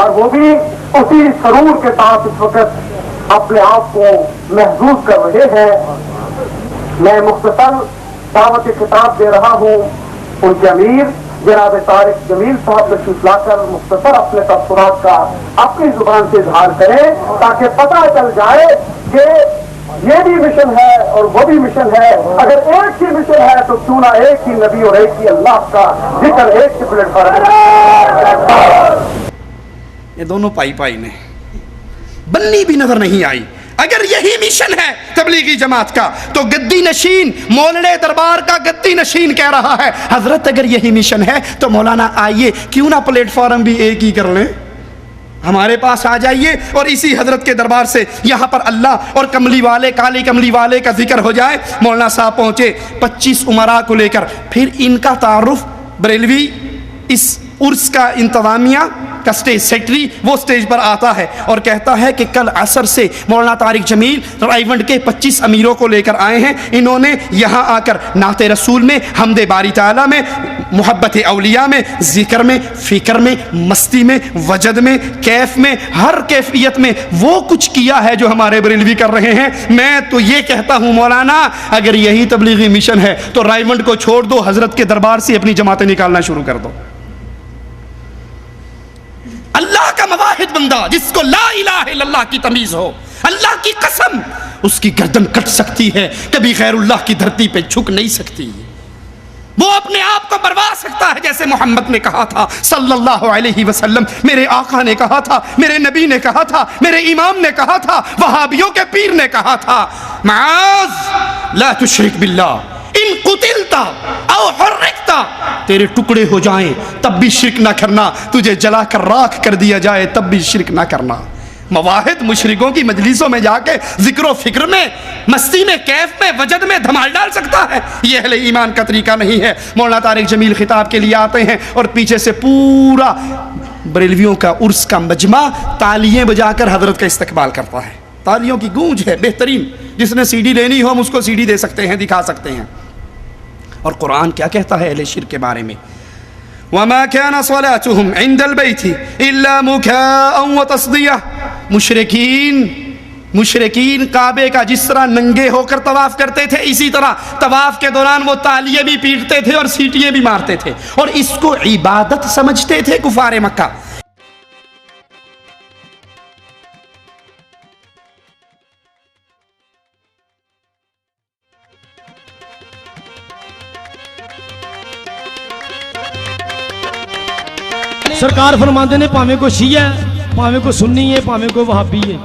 اور وہ بھی اسی سرور کے ساتھ اس وقت اپنے آپ کو محظوظ کر رہے ہیں. میں مختصر دعوت خطاب دے رہا ہوں. ان کے امیر جناب طارق جمیل صاحب تشریف لا کر مختصر اپنے تبصرات کا اپنی زبان سے اظہار کریں تاکہ پتہ چل جائے کہ یہ بھی مشن ہے اور وہ بھی مشن ہے. اگر ایک ہی مشن ہے تو کیوں نہ ایک ہی نبی اور ایک ہی اللہ کا ذکر ایک ہی پلیٹ فارم. یہ دونوں پائی پائی نے بنی بھی نظر نہیں آئی. اگر یہی مشن ہے تبلیغی جماعت کا تو گدی نشین مولڑے دربار کا گدی نشین کہہ رہا ہے حضرت اگر یہی مشن ہے تو مولانا آئیے کیوں نہ پلیٹ فارم بھی ایک ہی کر لیں، ہمارے پاس آ جائیے اور اسی حضرت کے دربار سے یہاں پر اللہ اور کملی والے کالی کملی والے کا ذکر ہو جائے. مولانا صاحب پہنچے 25 امراء کو لے کر. پھر ان کا تعارف بریلوی اس عرس کا انتظامیہ کا سٹیج سیکٹری وہ سٹیج پر آتا ہے اور کہتا ہے کہ کل عصر سے مولانا طارق جمیل رائیونڈ کے 25 امیروں کو لے کر آئے ہیں. انہوں نے یہاں آ کر نعت رسول میں، حمد باری تعالیٰ میں، محبت اولیاء میں، ذکر میں، فکر میں، مستی میں، وجد میں، کیف میں، ہر کیفیت میں وہ کچھ کیا ہے جو ہمارے بریلوی کر رہے ہیں. میں تو یہ کہتا ہوں مولانا اگر یہی تبلیغی مشن ہے تو رائیونڈ کو چھوڑ دو، حضرت کے دربار سے اپنی جماعتیں نکالنا شروع کر دو. اللہ کا مواحد بندہ جس کو لا الہ الا اللہ کی تمیز ہو، اللہ کی قسم اس کی گردن کٹ سکتی ہے، کبھی غیر اللہ کی دھرتی پہ جھک نہیں سکتی. وہ اپنے آپ کو بروا سکتا ہے جیسے محمد نے کہا تھا صلی اللہ علیہ وسلم، میرے آقا نے کہا تھا، میرے نبی نے کہا تھا، میرے امام نے کہا تھا، وہابیوں کے پیر نے کہا تھا معاذ لا تشرک باللہ ان قتلتا او حرکتا، تیرے ٹکڑے ہو جائیں تب بھی شرک نہ کرنا، تجھے جلا کر راکھ کر دیا جائے تب بھی شرک نہ کرنا. مواحد مشرکوں کی مجلسوں میں جا کے ذکر و فکر میں، مستی میں، کیف میں، وجد میں دھمال ڈال سکتا ہے. یہ اہل ایمان کا طریقہ نہیں ہے. مولانا طارق جمیل خطاب کے لیے آتے ہیں اور پیچھے سے پورا بریلویوں کا عرس کا مجمع تالیاں بجا کر حضرت کا استقبال کرتا ہے. تالیوں کی گونج ہے بہترین. جس نے سی ڈی لینی ہو ہم اس کو سی ڈی دے سکتے ہیں، دکھا سکتے ہیں. اور قرآن کیا کہتا ہے اہل شرک کے بارے میں؟ وَمَا كَانَ صَلَاتُهُمْ عِنْدَ الْبَيْتِ إِلَّا مُكَاءً وَتَصْدِيَةً. مشرکین کعبے کا جس طرح ننگے ہو کر طواف کرتے تھے اسی طرح طواف کے دوران وہ تالیے بھی پیٹتے تھے اور سیٹیاں بھی مارتے تھے اور اس کو عبادت سمجھتے تھے کفار مکہ. سرکار فرماندے نے پاویں کوئی شیعہ ہے، پاویں کوئی سنی ہے، پاویں کوئی وہابی ہے،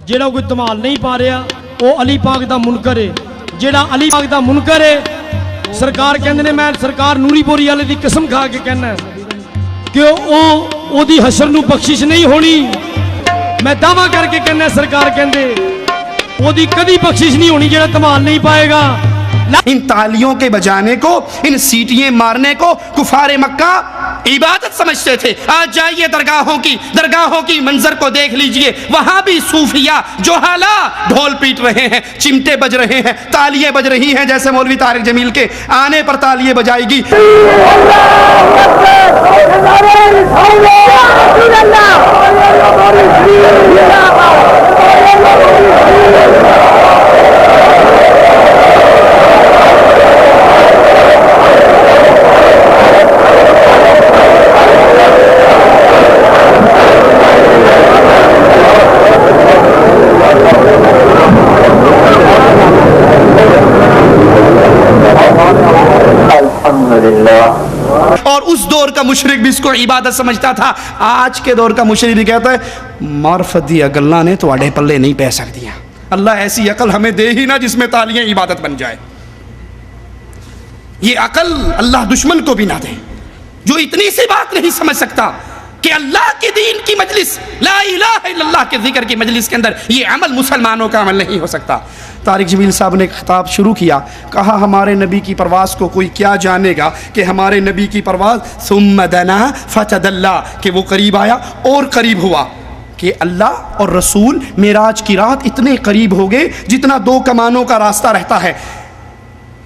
جیڑا کوئی تمال نہیں پا رہا وہ علی پاک دا منکر ہے. جیڑا علی پاک دا منکر ہے سرکار کہندے نے میں سرکار نوری پوری والے دی قسم کھا کے کہنا ہے کہ او دی حشر نو بخشش نہیں ہونی. میں دعویٰ کر کے کہنا ہے سرکار کہندے او دی کدی بخشش نہیں ہونی جیڑا تمال نہیں پائے گا. ان تالیوں کے بجانے کو، ان سیٹیاں مارنے کو کفار مکہ عبادت سمجھتے تھے۔ آج جائیے درگاہوں کی منظر کو دیکھ لیجئے، وہاں بھی صوفیہ جوہلا ڈھول پیٹ رہے ہیں، چمٹے بج رہے ہیں، تالیاں بج رہی ہیں، جیسے مولوی طارق جمیل کے آنے پر تالیاں بجائے گی۔ اور اس دور کا مشرک بھی اس کو عبادت سمجھتا تھا۔ آج کے دور کا مشرک بھی کہتا ہے معرفت دی اگلا نے تو اڑے پلے نہیں پہ سکتی ہیں، اللہ ایسی عقل ہمیں دے ہی نہ جس میں تالیاں عبادت بن جائے۔ یہ عقل اللہ دشمن کو بھی نہ دے جو اتنی سی بات نہیں سمجھ سکتا کہ اللہ کے دین کی مجلس، لا الہ الا اللہ کے ذکر کی مجلس کے اندر یہ عمل مسلمانوں کا عمل نہیں ہو سکتا۔ طارق جمیل صاحب نے ایک خطاب شروع کیا، کہا ہمارے نبی کی پرواز کو کوئی کیا جانے گا کہ ہمارے نبی کی پرواز ثم دنا فتدلا، کہ وہ قریب آیا اور قریب ہوا، کہ اللہ اور رسول معراج کی رات اتنے قریب ہو گئے جتنا 2 کمانوں کا راستہ رہتا ہے۔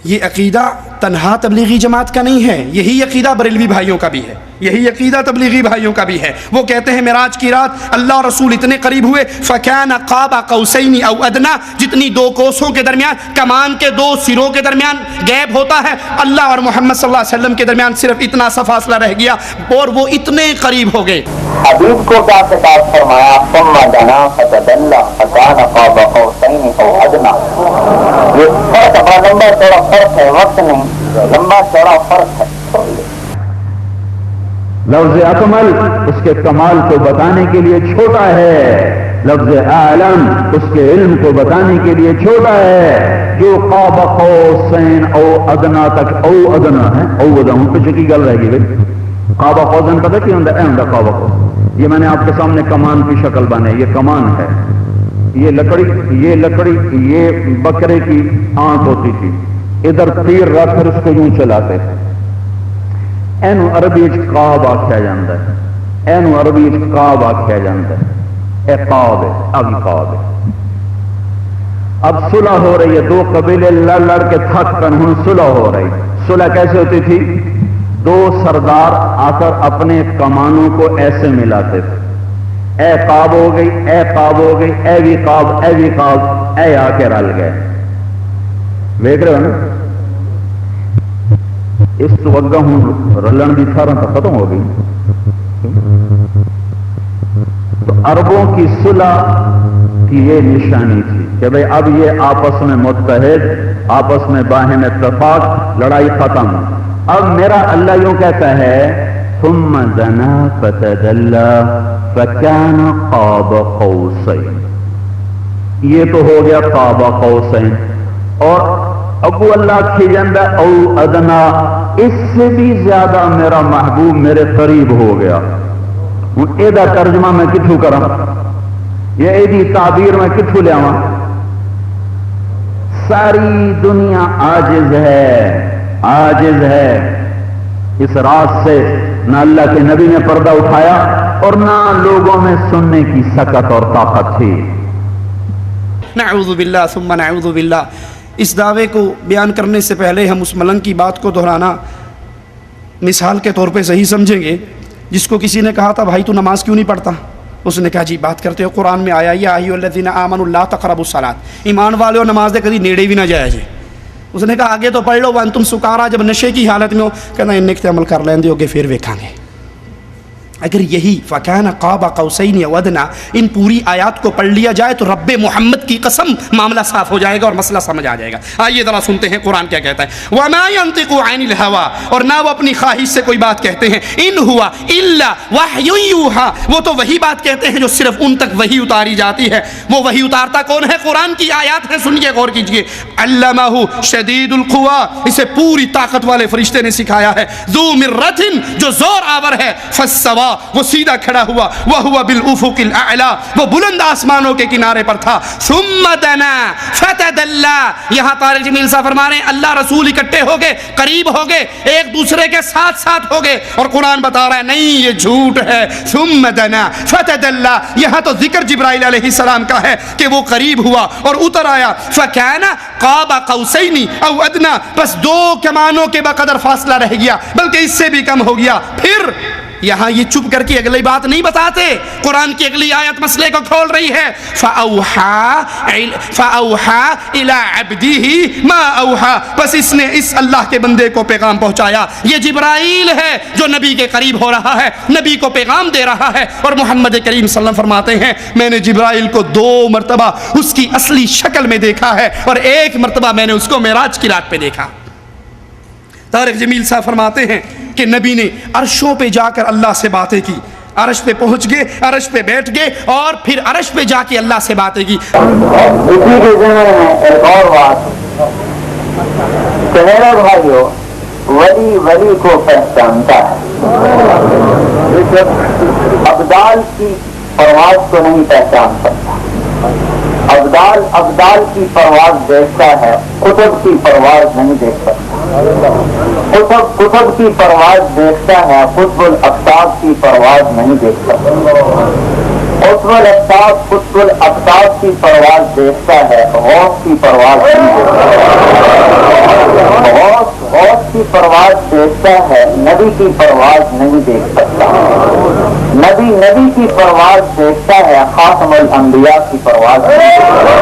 یہ عقیدہ تنہا تبلیغی جماعت کا نہیں ہے، یہی عقیدہ بریلوی بھائیوں کا بھی ہے، یہی عقیدہ تبلیغی بھائیوں کا بھی ہے۔ وہ کہتے ہیں معراج کی رات اللہ اور رسول اتنے قریب ہوئے، فَكَانَ قَابَ قَوْسَيْنِ أَوْ أَدْنَىٰ، جتنی 2 کوسوں کے درمیان، کمان کے 2 سروں کے درمیان گیپ ہوتا ہے، اللہ اور محمد صلی اللہ علیہ وسلم کے درمیان صرف اتنا سا فاصلہ رہ گیا اور وہ اتنے قریب ہو گئے۔ حبیب کو کیا خطاب فرمایا؟ ثم دنا فتدلى فكان قاب قوسين او ادنى۔ یہ فرق بڑا لمبا چوڑا فرق ہے، وقت نہیں، لمبا چوڑا فرق ہے۔ لفظ اکمل اس کے کمال کو بتانے کے لیے چھوٹا ہے، لفظ اعلم اس کے علم کو بتانے کے لیے چھوٹا ہے۔ جو قاب قوسین او ادنا تک، او ادنا ہے، او ادنا پیچھے کی گل رہ گئی بھائی۔ قاب قوسین پتہ کیا ہوتا ہے؟ قاب قوس، یہ میں نے آپ کے سامنے کمان کی شکل بنے، یہ کمان ہے، یہ لکڑی یہ بکرے کی آنکھ ہوتی تھی، ادھر تیر رکھ کر اس کو یوں چلاتے ہیں، اینو عربی قاب آکھیا جاندا ہے، اینو عربی قاب آکھیا جاندا ہے، اے قاب ہے، اب قاب ہے۔ اب صلح ہو رہی ہے، 2 قبیلے لڑ کے تھک کر ہن صلح ہو رہی۔ صلح کیسے ہوتی تھی؟ 2 سردار آ کر اپنے کمانوں کو ایسے ملاتے تھے، اے قاب ہو گئی، اے قاب ہو گئی، اے بھی قاب، اے بھی قاب، اے آ کے رل گئے۔ دیکھ رہے ہو نا؟ اس تو اگا ہوں رلن کی تھارا تو ختم ہو گئی۔ تو عربوں کی صلح کی یہ نشانی تھی کہ بھئی اب یہ آپس میں متحد، آپس میں باہم اتفاق، لڑائی ختم۔ اب میرا اللہ یوں کہتا ہے ثم دنا فتدلى فكان قاب قوسين، یہ تو ہو گیا قاب قوسین، اور ابو اللہ کھجندہ او ادنا، اس سے بھی زیادہ میرا محبوب میرے قریب ہو گیا۔ ہوں یہ ترجمہ میں کتوں کرا، یہ ایدی تعبیر میں کتوں لیا؟ ساری دنیا عاجز ہے اس راز سے، نہ اللہ کے نبی نے پردہ اٹھایا اور نہ لوگوں میں سننے کی سکت اور طاقت تھی۔ نعوذ باللہ ثم نعوذ باللہ۔ اس دعوے کو بیان کرنے سے پہلے ہم اس ملنگ کی بات کو دہرانا مثال کے طور پہ صحیح سمجھیں گے، جس کو کسی نے کہا تھا بھائی تو نماز کیوں نہیں پڑھتا؟ اس نے کہا جی بات کرتے ہو، قرآن میں آیا یا ایھا الذین آمنوا لا تقربوا الصلاۃ، ایمان والے نماز دے کبھی نیڑے بھی نہ جایا جائے۔ اس نے کہا آگے تو پڑھ لو وانتم سکارا، جب نشے کی حالت میں ہو، کہنا ان نکتے عمل کر لیں گے پھر ویکھاں گے۔ اگر یہی فَكَانَ قَابَ قَوْسَيْنِ أَوْ أَدْنَىٰ ان پوری آیات کو پڑھ لیا جائے تو رب محمد کی قسم معاملہ صاف ہو جائے گا اور مسئلہ سمجھ آ جائے گا۔ آئیے ذرا سنتے ہیں قرآن کیا کہتا ہے۔ وَمَا يَنطِقُ عَنِ الْهَوَىٰ، اور نہ وہ اپنی خواہش سے کوئی بات کہتے ہیں، إِنْ هُوَ إِلَّا وَحْيٌ يُوحَىٰ، وہ تو وہی بات کہتے ہیں جو صرف ان تک وہی اتاری جاتی ہے۔ وہ وہی اتارتا کون ہے؟ قرآن کی آیات ہیں، سنیے غور کیجئے۔ عَلَّمَهُ شَدِيدُ الْقُوَىٰ، اسے پوری طاقت والے فرشتے نے سکھایا ہے۔ ذُو مِرَّةٍ، جو زور آور ہے، فَاسْتَوَىٰ استوى, وہ سیدھا کھڑا ہوا, وہو بالافق الاعلی, وہ بلند آسمانوں کے کنارے پر تھا, ثم دنا فتدلی. یہاں طارق جمیل صاحب فرما رہے ہیں اللہ رسول اکٹھے ہو گئے, قریب ہو گئے, ایک دوسرے کے ساتھ ساتھ ہو گئے, اور قرآن بتا رہا ہے نہیں یہ جھوٹ ہے. ثم دنا فتدلی, یہاں تو ذکر جبرائیل علیہ السلام کا ہے کہ وہ قریب ہوا اور اتر آیا. فکان قاب قوسین او ادنی, بس دو کمانوں کے بقدر فاصلہ رہ گیا, بلکہ اس سے بھی کم ہو گیا. پھر یہاں یہ چپ کر کے اگلی بات نہیں بتاتے, قرآن کی اگلی آیت مسئلے کو کھول رہی ہے. فَأَوْحَا إِلَىٰ عَبْدِهِ مَا أَوْحَا, بس اس نے اس اللہ کے بندے کو پیغام پہنچایا. یہ جبرائیل ہے جو نبی کے قریب ہو رہا ہے, نبی کو پیغام دے رہا ہے. اور محمد کریم صلی اللہ علیہ وسلم فرماتے ہیں میں نے جبرائیل کو 2 مرتبہ اس کی اصلی شکل میں دیکھا ہے, اور 1 مرتبہ میں نے اس کو معراج کی رات پہ دیکھا. طارق جمیل صاحب فرماتے ہیں کہ نبی نے عرشوں پہ جا کر اللہ سے باتیں کی, عرش پہ پہنچ گئے, عرش پہ بیٹھ گئے, اور پھر عرش پہ جا کے اللہ سے باتیں کی. اسی کے ذمن میں ایک اور بات کہ میرے بھائیو, ولی ولی کو پہچانتا ہے, ابدال کی پرواز کو نہیں پہچان سکتا. ابدال کی پرواز دیکھتا ہے, قطب کی پرواز نہیں دیکھ سکتا. قطب کی پرواز دیکھتا ہے, قطب الاقطاب کی پرواز نہیں دیکھ سکتا. قطب الاقطاب کی پرواز دیکھتا ہے, غوث کی پرواز نہیں دیکھتا. غوث کی پرواز دیکھتا ہے, نبی کی پرواز نہیں دیکھ سکتا. نبی کی پرواز دیکھتا ہے, خاتم الانبیاء کی پرواز نہیں دیکھ سکتا.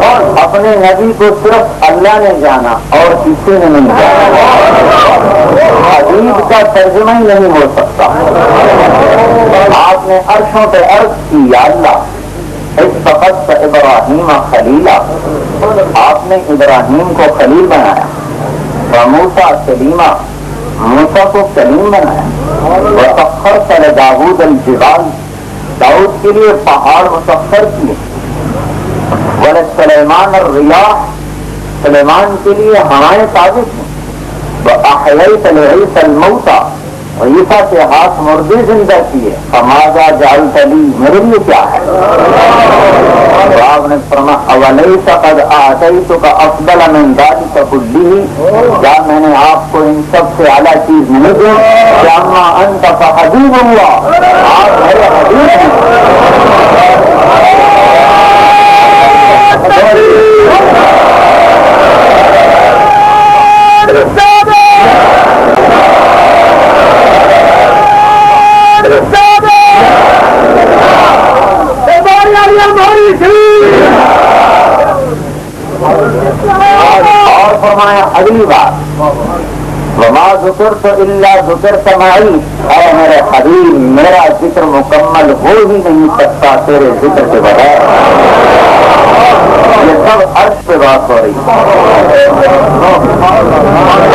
اور اپنے نبی کو صرف اللہ نے جانا اور کسی نے نہیں جانا. حدیث کا ترجمہ ہی نہیں ہو سکتا. آپ نے عرشوں پہ عرض کی یا اللہ اتخذت ابراہیم خلیلا, آپ نے ابراہیم کو خلیل بنایا. وموسیٰ کلیما, موسیٰ کو کلیم بنایا. وسخرت لداؤد الجبال, داؤد کے لیے پہاڑ مسخر کیے. ولسلیمان الریاح, سلیمان کے لیے ہوائیں ثابت ہیں. وأحییت لعیسی الموتى, عیسیٰ کے ہاتھ مردے زندہ کیے. فماذا جعلت لی, میرے لیے کیا ہے؟ تو آپ نے فرمایا اولیس قد آتیتک افضل من ذلک کلہ, کیا میں نے آپ کو ان سب سے اعلیٰ چیز نہیں دی؟ اما انت فحبیب اللہ, آپ میرے حبیب ہیں. اور فرمایا اگلی بات, وما ذکرت الا ذکرت معی, اے میرے حبیب میرا ذکر مکمل ہو ہی نہیں سکتا تیرے ذکر کے بغیر. یہ سب عرش پہ بات ہو رہی ہے.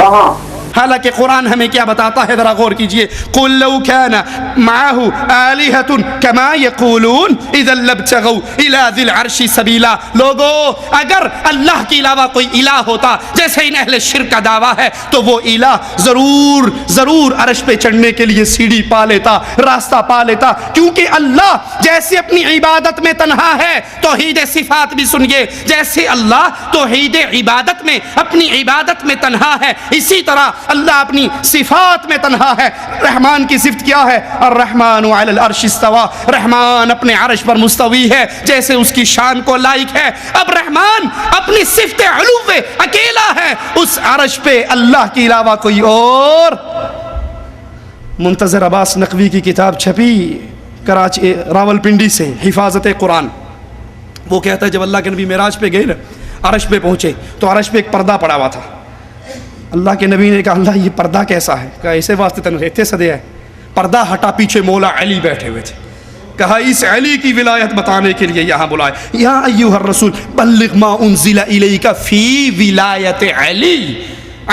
وہاں حالانکہ قرآن ہمیں کیا بتاتا ہے ذرا غور کیجئے. قُلْ لَوْ كَانَ مَعَهُ آلِهَةٌ كَمَا يَقُولُونَ إِذًا لَابْتَغَوْا إِلَىٰ ذِي الْعَرْشِ سَبِيلًا. لوگو اگر اللہ کے علاوہ کوئی الہ ہوتا جیسے ان اہل شرک کا دعویٰ ہے, تو وہ الہ ضرور عرش پہ چڑھنے کے لیے سیڑھی پا لیتا, راستہ پا لیتا. کیونکہ اللہ جیسے اپنی عبادت میں تنہا ہے, توحید صفات بھی سنیے, جیسے اللہ توحید عبادت میں اپنی عبادت میں تنہا ہے, اسی طرح اللہ اپنی صفات میں تنہا ہے. رحمان کی صفت کیا ہے؟ الرحمن علی العرش استوى, رحمان اپنے عرش پر مستوی ہے جیسے اس کی شان کو لائق ہے. اب رحمان اپنی صفت علو پہ اکیلا ہے, اس عرش پہ اللہ کے علاوہ کوئی اور. منتظر عباس نقوی کی کتاب چھپی کراچی راول پنڈی سے, حفاظت قرآن. وہ کہتا ہے جب اللہ کے نبی معراج پہ گئے نا, عرش پہ پہنچے تو عرش پہ ایک پردہ پڑا ہوا تھا. اللہ کے نبی نے کہا اللہ یہ پردہ کیسا ہے؟ کہا ایسے واسطے تن رہتے سدے ہے. پردہ ہٹا, پیچھے مولا علی بیٹھے ہوئے تھے. کہا اس علی کی ولایت بتانے کے لیے یہاں بلائے. یا ایھا الرسول بلغ ما انزل الیک فی ولایت علی,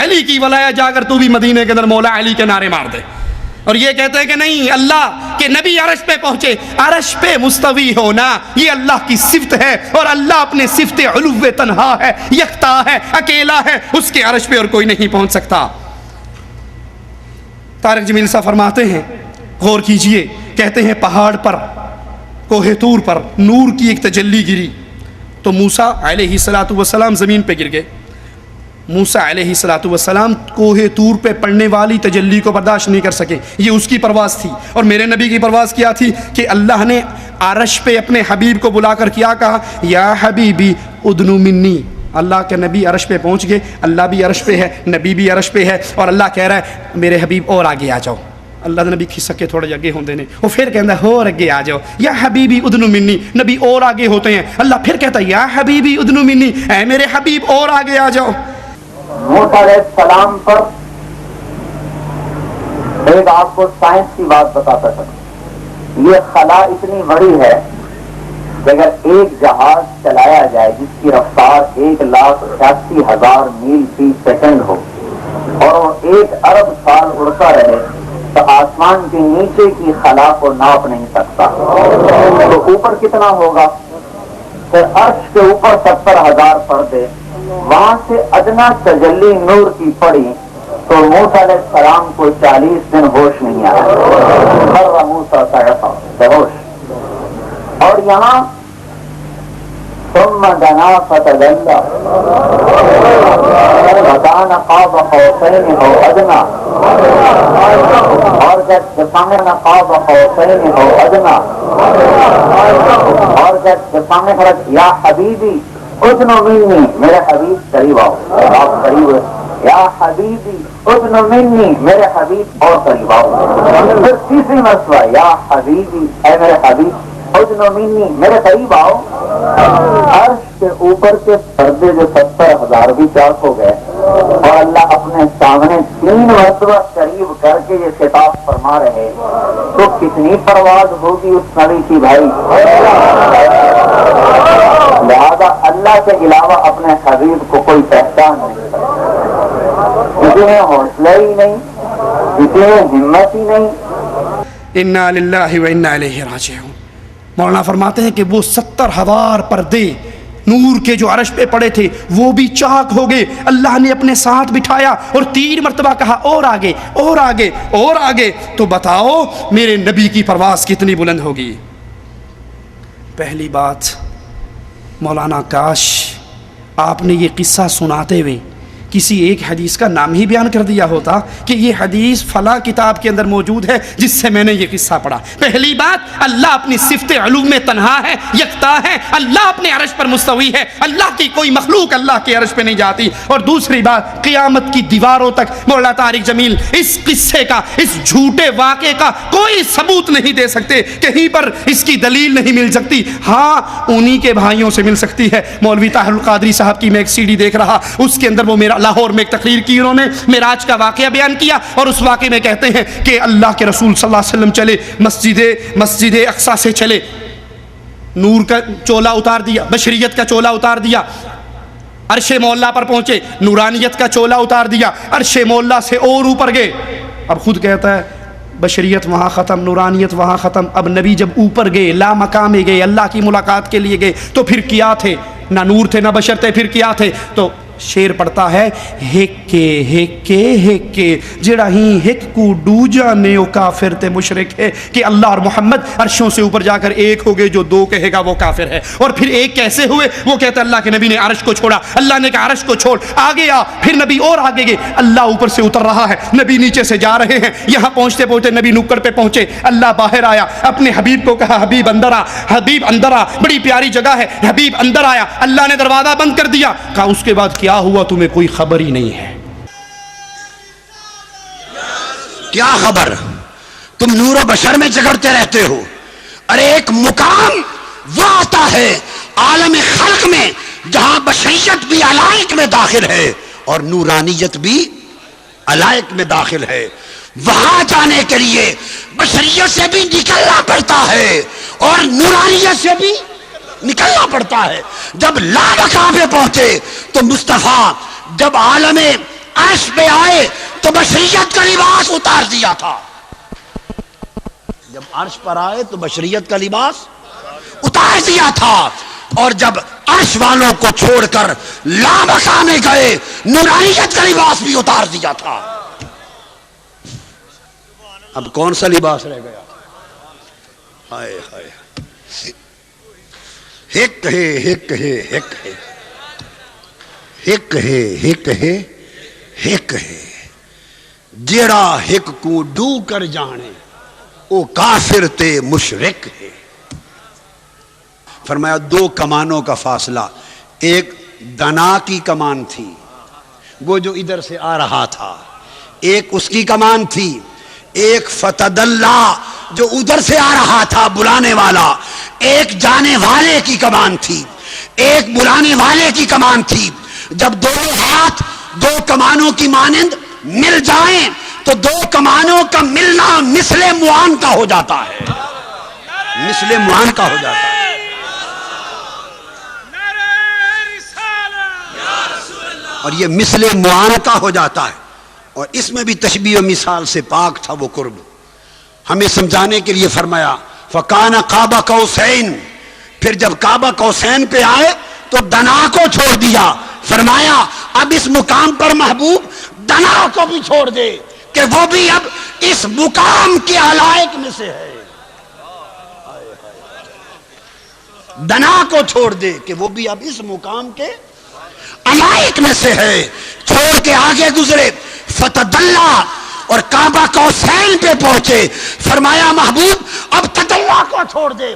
علی کی ولایت جا کر تو بھی مدینے کے اندر مولا علی کے نعرے مار دے. اور یہ کہتے ہیں کہ نہیں, اللہ کے نبی عرش پہ پہنچے, عرش پہ مستوی ہونا یہ اللہ کی صفت ہے, اور اللہ اپنے صفت علو تنہا ہے, یکتا ہے, اکیلا ہے, اس کے عرش پہ اور کوئی نہیں پہنچ سکتا. طارق جمیل صاحب فرماتے ہیں، غور کیجئے، کہتے ہیں پہاڑ پر، کوہ طور پر نور کی ایک تجلی گری تو موسیٰ علیہ السلام زمین پہ گر گئے۔ موسیٰ علیہ السلام کوہ طور پہ پڑنے والی تجلی کو برداشت نہیں کر سکے، یہ اس کی پرواز تھی۔ اور میرے نبی کی پرواز کیا تھی کہ اللہ نے عرش پہ اپنے حبیب کو بلا کر کیا کہا، یا حبیبی ادنو منی۔ اللہ کے نبی عرش پہ پہنچ گئے، اللہ بھی عرش پہ ہے، نبی بھی عرش پہ ہے، اور اللہ کہہ رہا ہے میرے حبیب اور آگے آ جاؤ۔ اللہ دے نبی کھسک کے تھوڑے اگے ہوندے نے، وہ پھر کہندا ہے اور اگے آ جاؤ، یا حبیبی ادنو منی، نبی اور آگے ہوتے ہیں، اللہ پھر کہتا ہے یا حبیبی ادنو منی، اے میرے حبیب اور آگے آ جاؤ۔ موسیٰ علیہ السلام پر ایک آپ کو سائنس کی بات بتاتا تھا، یہ خلا اتنی بڑی ہے کہ اگر ایک جہاز چلایا جائے جس کی رفتار 1,88,000 میل فی سیکنڈ ہو اور وہ 1 ارب سال اڑتا رہے تو آسمان کے نیچے کی خلا کو ناپ نہیں سکتا، تو اوپر کتنا ہوگا؟ پھر عرش کے اوپر 70,000 پردے، وہاں سے ادنا تجلی نور کی پڑی تو موسیٰ علیہ السلام کو 40 دن ہوش نہیں آیا، خر موسیٰ صعقا، بے ہوش۔ اور یہاں ثم دنا فتدلی فکان قاب قوسین او ادنی، اور جب فکان قاب قوسین او ادنی، اور جب فرق یا حبیبی ادنو منی، میرے حبیب قریب آؤ، آپ قریب ہوئے، یا حبیبی ادنو منی، میرے حبیب اور قریب آؤ۔ پھر تیسری مرتبہ یا حبیبی، اے میرے حبیب ادنو منی، میرے قریب آؤ۔ عرش کے اوپر کے پردے جو 70,000 بھی چاک ہو گئے اور اللہ اپنے سامنے 3 مرتبہ قریب کر کے یہ خطاب فرما رہے، تو کتنی پرواز ہوگی اس نبی کی بھائی۔ لہذا اللہ کے علاوہ اپنے حبیب کو کوئی پہچان نہیں سکتا، کسی میں حوصلہ ہی نہیں، کسی میں ہمت ہی نہیں۔ انا للہ و انا الیہ راجعون۔ مولانا فرماتے ہیں کہ وہ 70,000 پردے نور کے جو عرش پہ پڑے تھے وہ بھی چاک ہو گئے، اللہ نے اپنے ساتھ بٹھایا اور 3 مرتبہ کہا اور آگے اور آگے اور آگے۔ تو بتاؤ میرے نبی کی پرواز کتنی بلند ہوگی۔ پہلی بات، مولانا کاش آپ نے یہ قصہ سناتے ہوئے کسی ایک حدیث کا نام ہی بیان کر دیا ہوتا کہ یہ حدیث فلاں کتاب کے اندر موجود ہے جس سے میں نے یہ قصہ پڑھا۔ پہلی بات، اللہ اپنی صفت علو میں تنہا ہے، یکتا ہے، اللہ اپنے عرش پر مستوی ہے، اللہ کی کوئی مخلوق اللہ کے عرش پہ نہیں جاتی۔ اور دوسری بات، قیامت کی دیواروں تک مولانا طارق جمیل اس قصے کا، اس جھوٹے واقعے کا کوئی ثبوت نہیں دے سکتے، کہیں پر اس کی دلیل نہیں مل سکتی۔ ہاں انہی کے بھائیوں سے مل سکتی ہے۔ مولوی طاہر القادری صاحب کی میں ایک سی ڈی دیکھ رہا، اس کے اندر وہ میرا لاہور میں ایک تقریر کی، انہوں نے معراج کا واقعہ بیان کیا اور اس واقعے میں کہتے ہیں کہ اللہ کے رسول صلی اللہ علیہ وسلم چلے، مسجد اقصی سے چلے، نور کا چولا اتار دیا، بشریت کا چولا اتار دیا، عرش مولا پر پہنچے، نورانیت کا چولا اتار دیا، عرش مولا سے اور اوپر گئے۔ اب خود کہتا ہے بشریت وہاں ختم، نورانیت وہاں ختم۔ اب نبی جب اوپر گئے، لا مقام گئے، اللہ کی ملاقات کے لیے گئے، تو پھر کیا تھے؟ نہ نور تھے نہ بشر تھے، پھر کیا تھے؟ تو شیر پڑھتا ہے، ہکے جڑا ہی ہک کو ڈو جانے او کافر تے مشرک ہے، کہ اللہ اور محمد عرشوں سے اوپر جا کر ایک ہو گئے، جو 2 کہے گا وہ کافر ہے۔ اور پھر ایک کیسے ہوئے؟ وہ کہتا ہے اللہ کے نبی نے عرش کو چھوڑا، اللہ نے کہا عرش کو چھوڑ، آگے آ، پھر نبی اور آگے گئے، اللہ اوپر سے اتر رہا ہے، نبی نیچے سے جا رہے ہیں، یہاں پہنچتے پہنچتے نبی نکڑ پہ پہنچے، اللہ باہر آیا، اپنے حبیب کو کہا حبیب اندر آ، حبیب اندر آ، بڑی پیاری جگہ ہے، حبیب اندر آیا، اللہ نے دروازہ بند کر دیا، کہا اس کے بعد کیا ہوا تمہیں کوئی خبر ہی نہیں ہے۔ کیا خبر؟ تم نور و بشر میں جگڑتے رہتے ہو۔ ارے ایک مقام وہ آتا ہے عالم خلق میں جہاں بشریت بھی علائق میں داخل ہے اور نورانیت بھی علائق میں داخل ہے، وہاں جانے کے لیے بشریت سے بھی نکلنا پڑتا ہے اور نورانیت سے بھی نکلنا پڑتا ہے۔ جب لا مقام پہ پہنچے تو مصطفیٰ جب عالم عرش پہ آئے تو بشریت کا لباس اتار دیا تھا، جب عرش پر آئے تو بشریت کا لباس اتار دیا تھا، اور جب عرش والوں کو چھوڑ کر لا مقام گئے نورانیت کا لباس بھی اتار دیا تھا۔ اب کون سا لباس رہ گیا؟ ہائے ہائے، ہک ہے ہک ہے ہک ہے ہک ہے ہک ہے ہک ہے، جیڑا ہک کو ڈو کر جانے او کافر تے مشرک ہے۔ فرمایا دو کمانوں کا فاصلہ، ایک دنا کی کمان تھی وہ جو ادھر سے آ رہا تھا، ایک اس کی کمان تھی، ایک فتد اللہ جو ادھر سے آ رہا تھا بلانے والا، ایک جانے والے کی کمان تھی، ایک بلانے والے کی کمان تھی۔ جب دونوں ہاتھ دو کمانوں کی مانند مل جائیں تو دو کمانوں کا ملنا مثل معان کا ہو جاتا ہے، مثل معان کا ہو جاتا ہے۔ اور یہ مثل معان کا ہو جاتا ہے، اور اس میں بھی تشبیہ و مثال سے پاک تھا وہ قرب۔ ہمیں سمجھانے کے لیے فرمایا فَقَانَ قَابَ قَوْسَيْن، پھر جب کعبہ قوسین پہ آئے تو دنا کو چھوڑ دیا، فرمایا اب اس مقام پر محبوب دنا کو بھی چھوڑ دے کہ وہ بھی اب اس مقام کے علائق میں سے ہے، دنا کو چھوڑ دے کہ وہ بھی اب اس مقام کے علائق میں سے ہے۔ چھوڑ کے آگے گزرے فتد اللہ اور کعبہ قوسین پہ پہنچے، فرمایا محبوب اب تدلہ کو چھوڑ دے،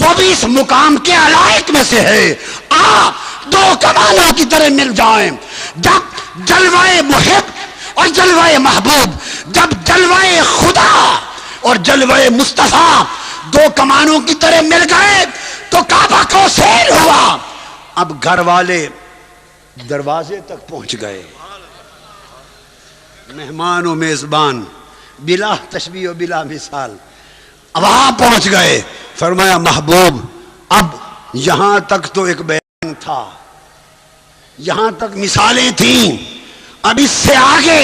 وہ بھی اس مقام کے علائق میں سے ہے۔ آ دو کمانوں کی طرح مل جائیں، جب جلوہ محب اور جلوہ محبوب، جب جلوہ خدا اور جلوہ مصطفیٰ دو کمانوں کی طرح مل گئے تو کعبہ قوسین ہوا۔ اب گھر والے دروازے تک پہنچ گئے، مہمان و میزبان بلا تشبیہ و بلا مثال وہاں پہنچ گئے۔ فرمایا محبوب اب یہاں تک تو ایک بیان تھا، یہاں تک مثالیں تھیں، اب اس سے آگے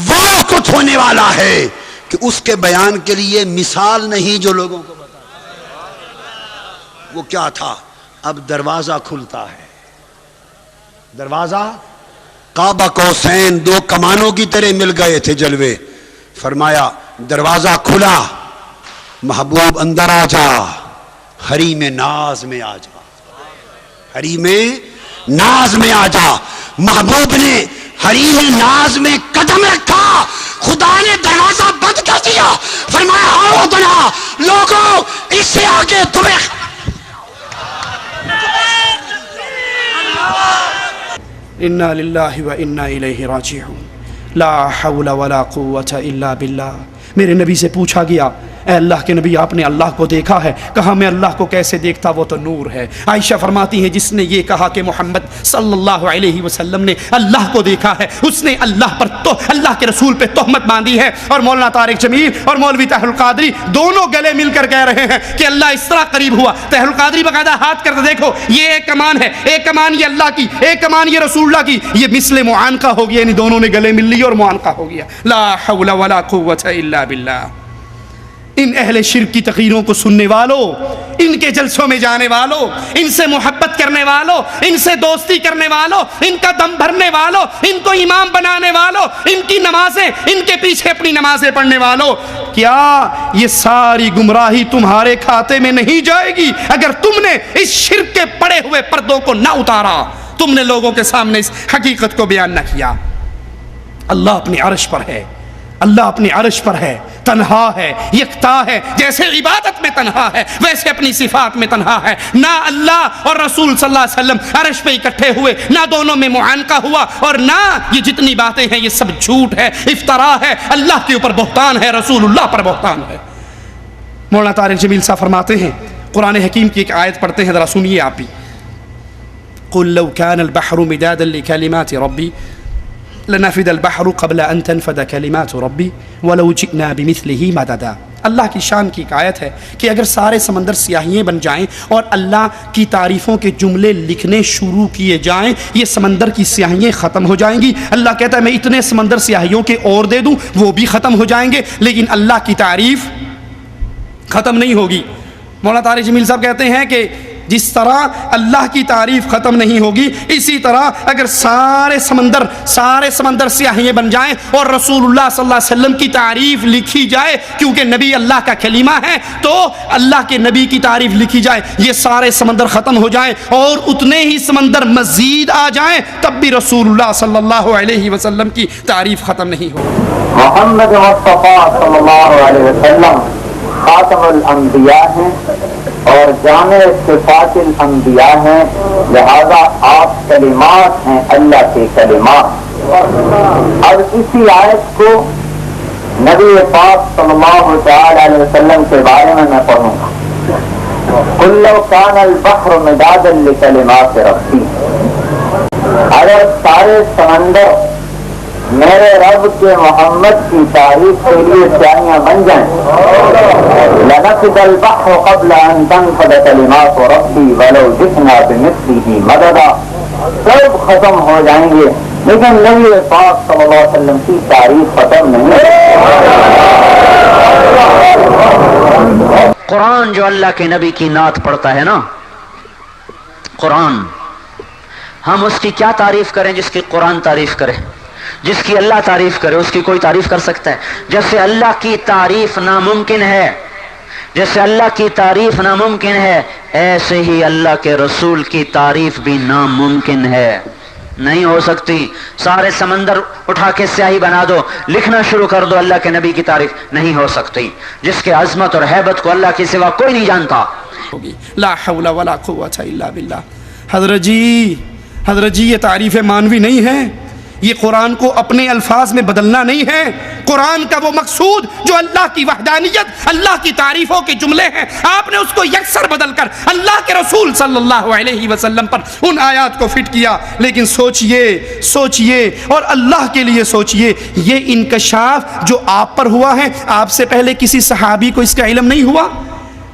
وہ کچھ ہونے والا ہے کہ اس کے بیان کے لیے مثال نہیں جو لوگوں کو بتا۔ وہ کیا تھا؟ اب دروازہ کھلتا ہے، دروازہ کعبہ قوسین دو کمانوں کی طرح مل گئے تھے جلوے، فرمایا دروازہ کھلا، محبوب اندر آ جا، حریم ناز میں آ جا، حریم ناز میں آ جا۔ محبوب نے حریم ناز میں قدم رکھا، خدا نے دروازہ بند کر دیا، فرمایا آؤ دنا لوگوں اس سے آگے تمہیں انا للہ و انا الیہ راجعون، لا حول ولا قوة الا باللہ۔ میرے نبی سے پوچھا گیا اے اللہ کے نبی آپ نے اللہ کو دیکھا ہے؟ کہا میں اللہ کو کیسے دیکھتا، وہ تو نور ہے۔ عائشہ فرماتی ہیں جس نے یہ کہا کہ محمد صلی اللہ علیہ وسلم نے اللہ کو دیکھا ہے، اس نے اللہ پر تو اللہ کے رسول پہ تہمت باندھی ہے۔ اور مولانا طارق جمیل اور مولوی طاہر القادری دونوں گلے مل کر کہہ رہے ہیں کہ اللہ اس طرح قریب ہوا۔ طاہر القادری باقاعدہ ہاتھ کرتے دیکھو یہ ایک کمان ہے، ایک کمان یہ اللہ کی، ایک کمان یہ رسول اللہ کی، یہ مثل معانقہ ہو گیا، یعنی دونوں نے گلے مل لی اور معانقہ ہو گیا۔ لا حول ولا قوة الا باللہ۔ ان اہل شرک کی تقریروں کو سننے والوں، ان کے جلسوں میں جانے والوں، ان سے محبت کرنے والوں، ان سے دوستی کرنے والوں، ان کا دم بھرنے والوں، ان کو امام بنانے والوں، ان کی نمازیں، ان کے پیچھے اپنی نمازیں پڑھنے والوں، کیا یہ ساری گمراہی تمہارے کھاتے میں نہیں جائے گی اگر تم نے اس شرک کے پڑے ہوئے پردوں کو نہ اتارا، تم نے لوگوں کے سامنے اس حقیقت کو بیان نہ کیا؟ اللہ اپنے عرش پر ہے، اللہ اپنے عرش پر ہے، تنہا ہے، یکتا ہے، جیسے عبادت میں تنہا ہے ویسے اپنی صفات میں تنہا ہے۔ نہ اللہ اور رسول صلی اللہ علیہ وسلم عرش پہ اکٹھے ہوئے، نہ دونوں میں معانقہ ہوا، اور نہ یہ جتنی باتیں ہیں یہ سب جھوٹ ہے، افتراء ہے، اللہ کے اوپر بہتان ہے، رسول اللہ پر بہتان ہے۔ مولانا طارق جمیل صاحب فرماتے ہیں، قرآن حکیم کی ایک آیت پڑھتے ہیں، ذرا سنیے آپ بھی۔ قل لو كان البحر مدادا لكلمات ربي لنفد البحر قبل ان تنفد كلمات ربي ولو جئنا بمثله مددا۔ اللہ کی شان کی ایک آیت ہے کہ اگر سارے سمندر سیاہیاں بن جائیں اور اللہ کی تعریفوں کے جملے لکھنے شروع کیے جائیں، یہ سمندر کی سیاہیاں ختم ہو جائیں گی۔ اللہ کہتا ہے میں اتنے سمندر سیاہیوں کے اور دے دوں وہ بھی ختم ہو جائیں گے، لیکن اللہ کی تعریف ختم نہیں ہوگی۔ مولانا طارق جمیل صاحب کہتے ہیں کہ جس طرح اللہ کی تعریف ختم نہیں ہوگی، اسی طرح اگر سارے سمندر سیاہیاں بن جائیں اور رسول اللہ صلی اللہ علیہ وسلم کی تعریف لکھی جائے، کیونکہ نبی اللہ کا کلمہ ہے، تو اللہ کے نبی کی تعریف لکھی جائے، یہ سارے سمندر ختم ہو جائیں اور اتنے ہی سمندر مزید آ جائیں، تب بھی رسول اللہ صلی اللہ علیہ وسلم کی تعریف ختم نہیں ہوگی۔ محمد مصطفیٰ صلی اللہ علیہ وسلم خاتم الانبیاء ہیں اور جامع صفات الانبیاء ہیں، لہذا آپ کلمات ہیں اللہ کے کلمات۔ اب اسی آیت کو نبی پاک صلی اللہ تعالی علیہ وسلم کے بارے میں پڑھوں گا۔ قُلْ لَوْ كَانَ الْبَحْرُ مِدَادًا لِكَلِمَاتِ رَبِّي، اگر سارے سمندر میرے رب کے محمد کی تعریف کے لیے سیاہیاں بن جائیں، لَنَفِدَ الْبَحْرُ قَبْلَ أَن تَنفَدَ كَلِمَاتُ رَبِّي وَلَوْ جِئْنَا بِمِثْلِهِ مَدَدًا، سب ختم ہو جائیں گے لیکن نبی پاک صلی اللہ علیہ وسلم کی تعریف ختم نہیں۔ قرآن جو اللہ کے نبی کی نعت پڑھتا ہے نا، قرآن، ہم اس کی کیا تعریف کریں جس کی قرآن تعریف کرے؟ جس کی اللہ تعریف کرے اس کی کوئی تعریف کر سکتا ہے؟ جیسے اللہ کی تعریف ناممکن ہے، جیسے اللہ کی تعریف ناممکن ہے، ایسے ہی اللہ کے رسول کی تعریف بھی ناممکن ہے، نہیں ہو سکتی۔ سارے سمندر اٹھا کے سیاہی بنا دو، لکھنا شروع کر دو اللہ کے نبی کی تعریف، نہیں ہو سکتی، جس کے عظمت اور ہیبت کو اللہ کے سوا کوئی نہیں جانتا۔ لا حول ولا قوت الا باللہ۔ حضرت جی یہ تعریف مانوی نہیں ہے، یہ قرآن کو اپنے الفاظ میں بدلنا نہیں ہے۔ قرآن کا وہ مقصود جو اللہ کی وحدانیت، اللہ کی تعریفوں کے جملے ہیں، آپ نے اس کو یکسر بدل کر اللہ کے رسول صلی اللہ علیہ وسلم پر ان آیات کو فٹ کیا۔ لیکن سوچئے اور اللہ کے لیے سوچئے، یہ انکشاف جو آپ پر ہوا ہے، آپ سے پہلے کسی صحابی کو اس کا علم نہیں ہوا؟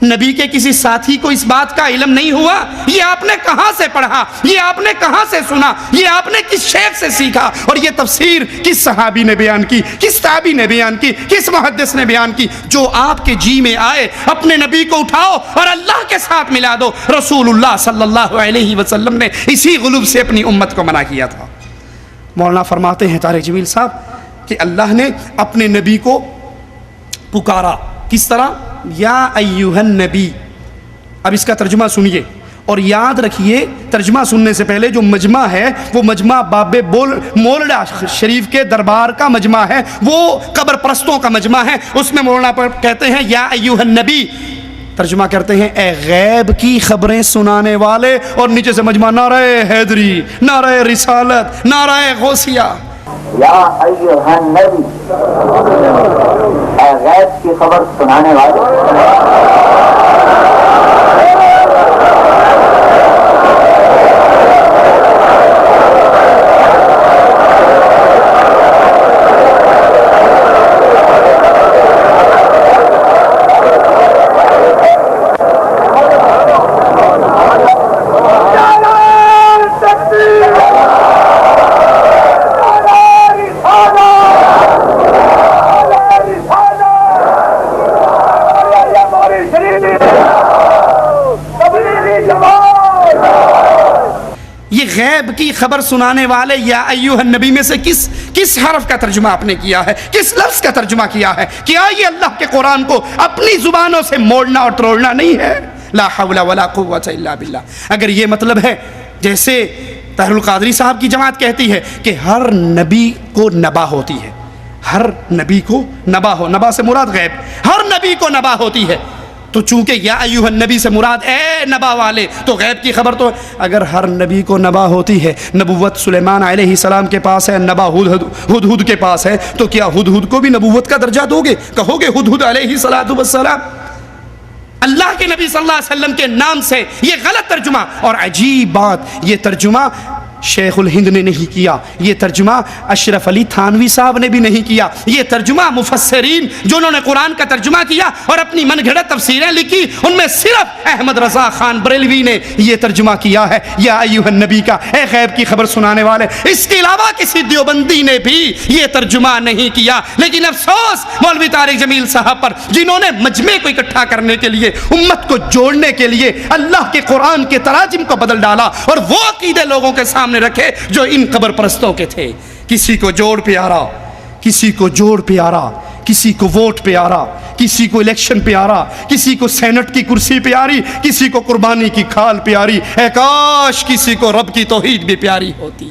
نبی کے کسی ساتھی کو اس بات کا علم نہیں ہوا؟ یہ آپ نے کہاں سے پڑھا؟ یہ آپ نے کہاں سے سنا؟ یہ آپ نے کس شیخ سے سیکھا؟ اور یہ تفسیر کس صحابی نے بیان کی، کس تابعی نے بیان کی، کس محدث نے بیان کی؟ جو آپ کے جی میں آئے، اپنے نبی کو اٹھاؤ اور اللہ کے ساتھ ملا دو۔ رسول اللہ صلی اللہ علیہ وسلم نے اسی غلوب سے اپنی امت کو منع کیا تھا۔ مولانا فرماتے ہیں طارق جمیل صاحب کہ اللہ نے اپنے نبی کو پکارا، کس طرح؟ یا ایھا النبی۔ اب اس کا ترجمہ سنیے اور یاد رکھیے، ترجمہ سننے سے پہلے جو مجمع ہے وہ مجمع باب مولڈا شریف کے دربار کا مجمع ہے، وہ قبر پرستوں کا مجمع ہے۔ اس میں مولانا پر کہتے ہیں یا ایھا النبی، ترجمہ کرتے ہیں اے غیب کی خبریں سنانے والے، اور نیچے سے مجمع نعرہ حیدری، نعرہ رسالت، نعرہ غوثیہ۔ یا ایھا النبی، اے غیب کی خبر سنانے والے۔ یہ غیب کی خبر سنانے والے یا ایھا النبی میں سے کس حرف کا ترجمہ آپ نے کیا ہے؟ کس لفظ کا ترجمہ کیا ہے؟ کیا یہ اللہ کے قرآن کو اپنی زبانوں سے موڑنا اور تروڑنا نہیں ہے؟ لا حول ولا قوت الا باللہ۔ اگر یہ مطلب ہے، جیسے طاہر القادری صاحب کی جماعت کہتی ہے کہ ہر نبی کو نبا ہوتی ہے، ہر نبی کو نبا سے مراد غیب، ہر نبی کو نبا ہوتی ہے، تو چونکہ یا ایھا النبی سے مراد اے نبا والے، تو غیب کی خبر تو اگر ہر نبی کو نبا ہوتی ہے، نبوت سلیمان علیہ السلام کے پاس ہے، نبا ہدہد کے پاس ہے، تو کیا ہدہد کو بھی نبوت کا درجہ دو گے؟ کہو گے ہدہد علیہ السلام اللہ کے نبی صلی اللہ علیہ وسلم کے نام سے؟ یہ غلط ترجمہ، اور عجیب بات، یہ ترجمہ شیخ الہند نے نہیں کیا، یہ ترجمہ اشرف علی تھانوی صاحب نے بھی نہیں کیا، یہ ترجمہ مفسرین جو انہوں نے قرآن کا ترجمہ کیا اور اپنی من گھڑت تفسیریں لکھی ان میں صرف احمد رضا خان بریلوی نے یہ ترجمہ کیا ہے یا ایھا النبی کا، اے غیب کی خبر سنانے والے۔ اس کے علاوہ کسی دیوبندی نے بھی یہ ترجمہ نہیں کیا۔ لیکن افسوس مولوی طارق جمیل صاحب پر، جنہوں نے مجمع کو اکٹھا کرنے کے لیے، امت کو جوڑنے کے لیے اللہ کے قرآن کے تراجم کو بدل ڈالا اور وہ عقیدے لوگوں کے سامنے رکھے جو ان قبر پرستوں کے تھے۔ کسی کو جوڑ پیارا، کسی کو جوڑ پیارا، کسی کو ووٹ پیارا، کسی کو الیکشن پیارا، کسی کو سینٹ کی کرسی پیاری، کسی کو قربانی کی کھال پیاری۔ اے کاش کسی کو رب کی توحید بھی پیاری ہوتی۔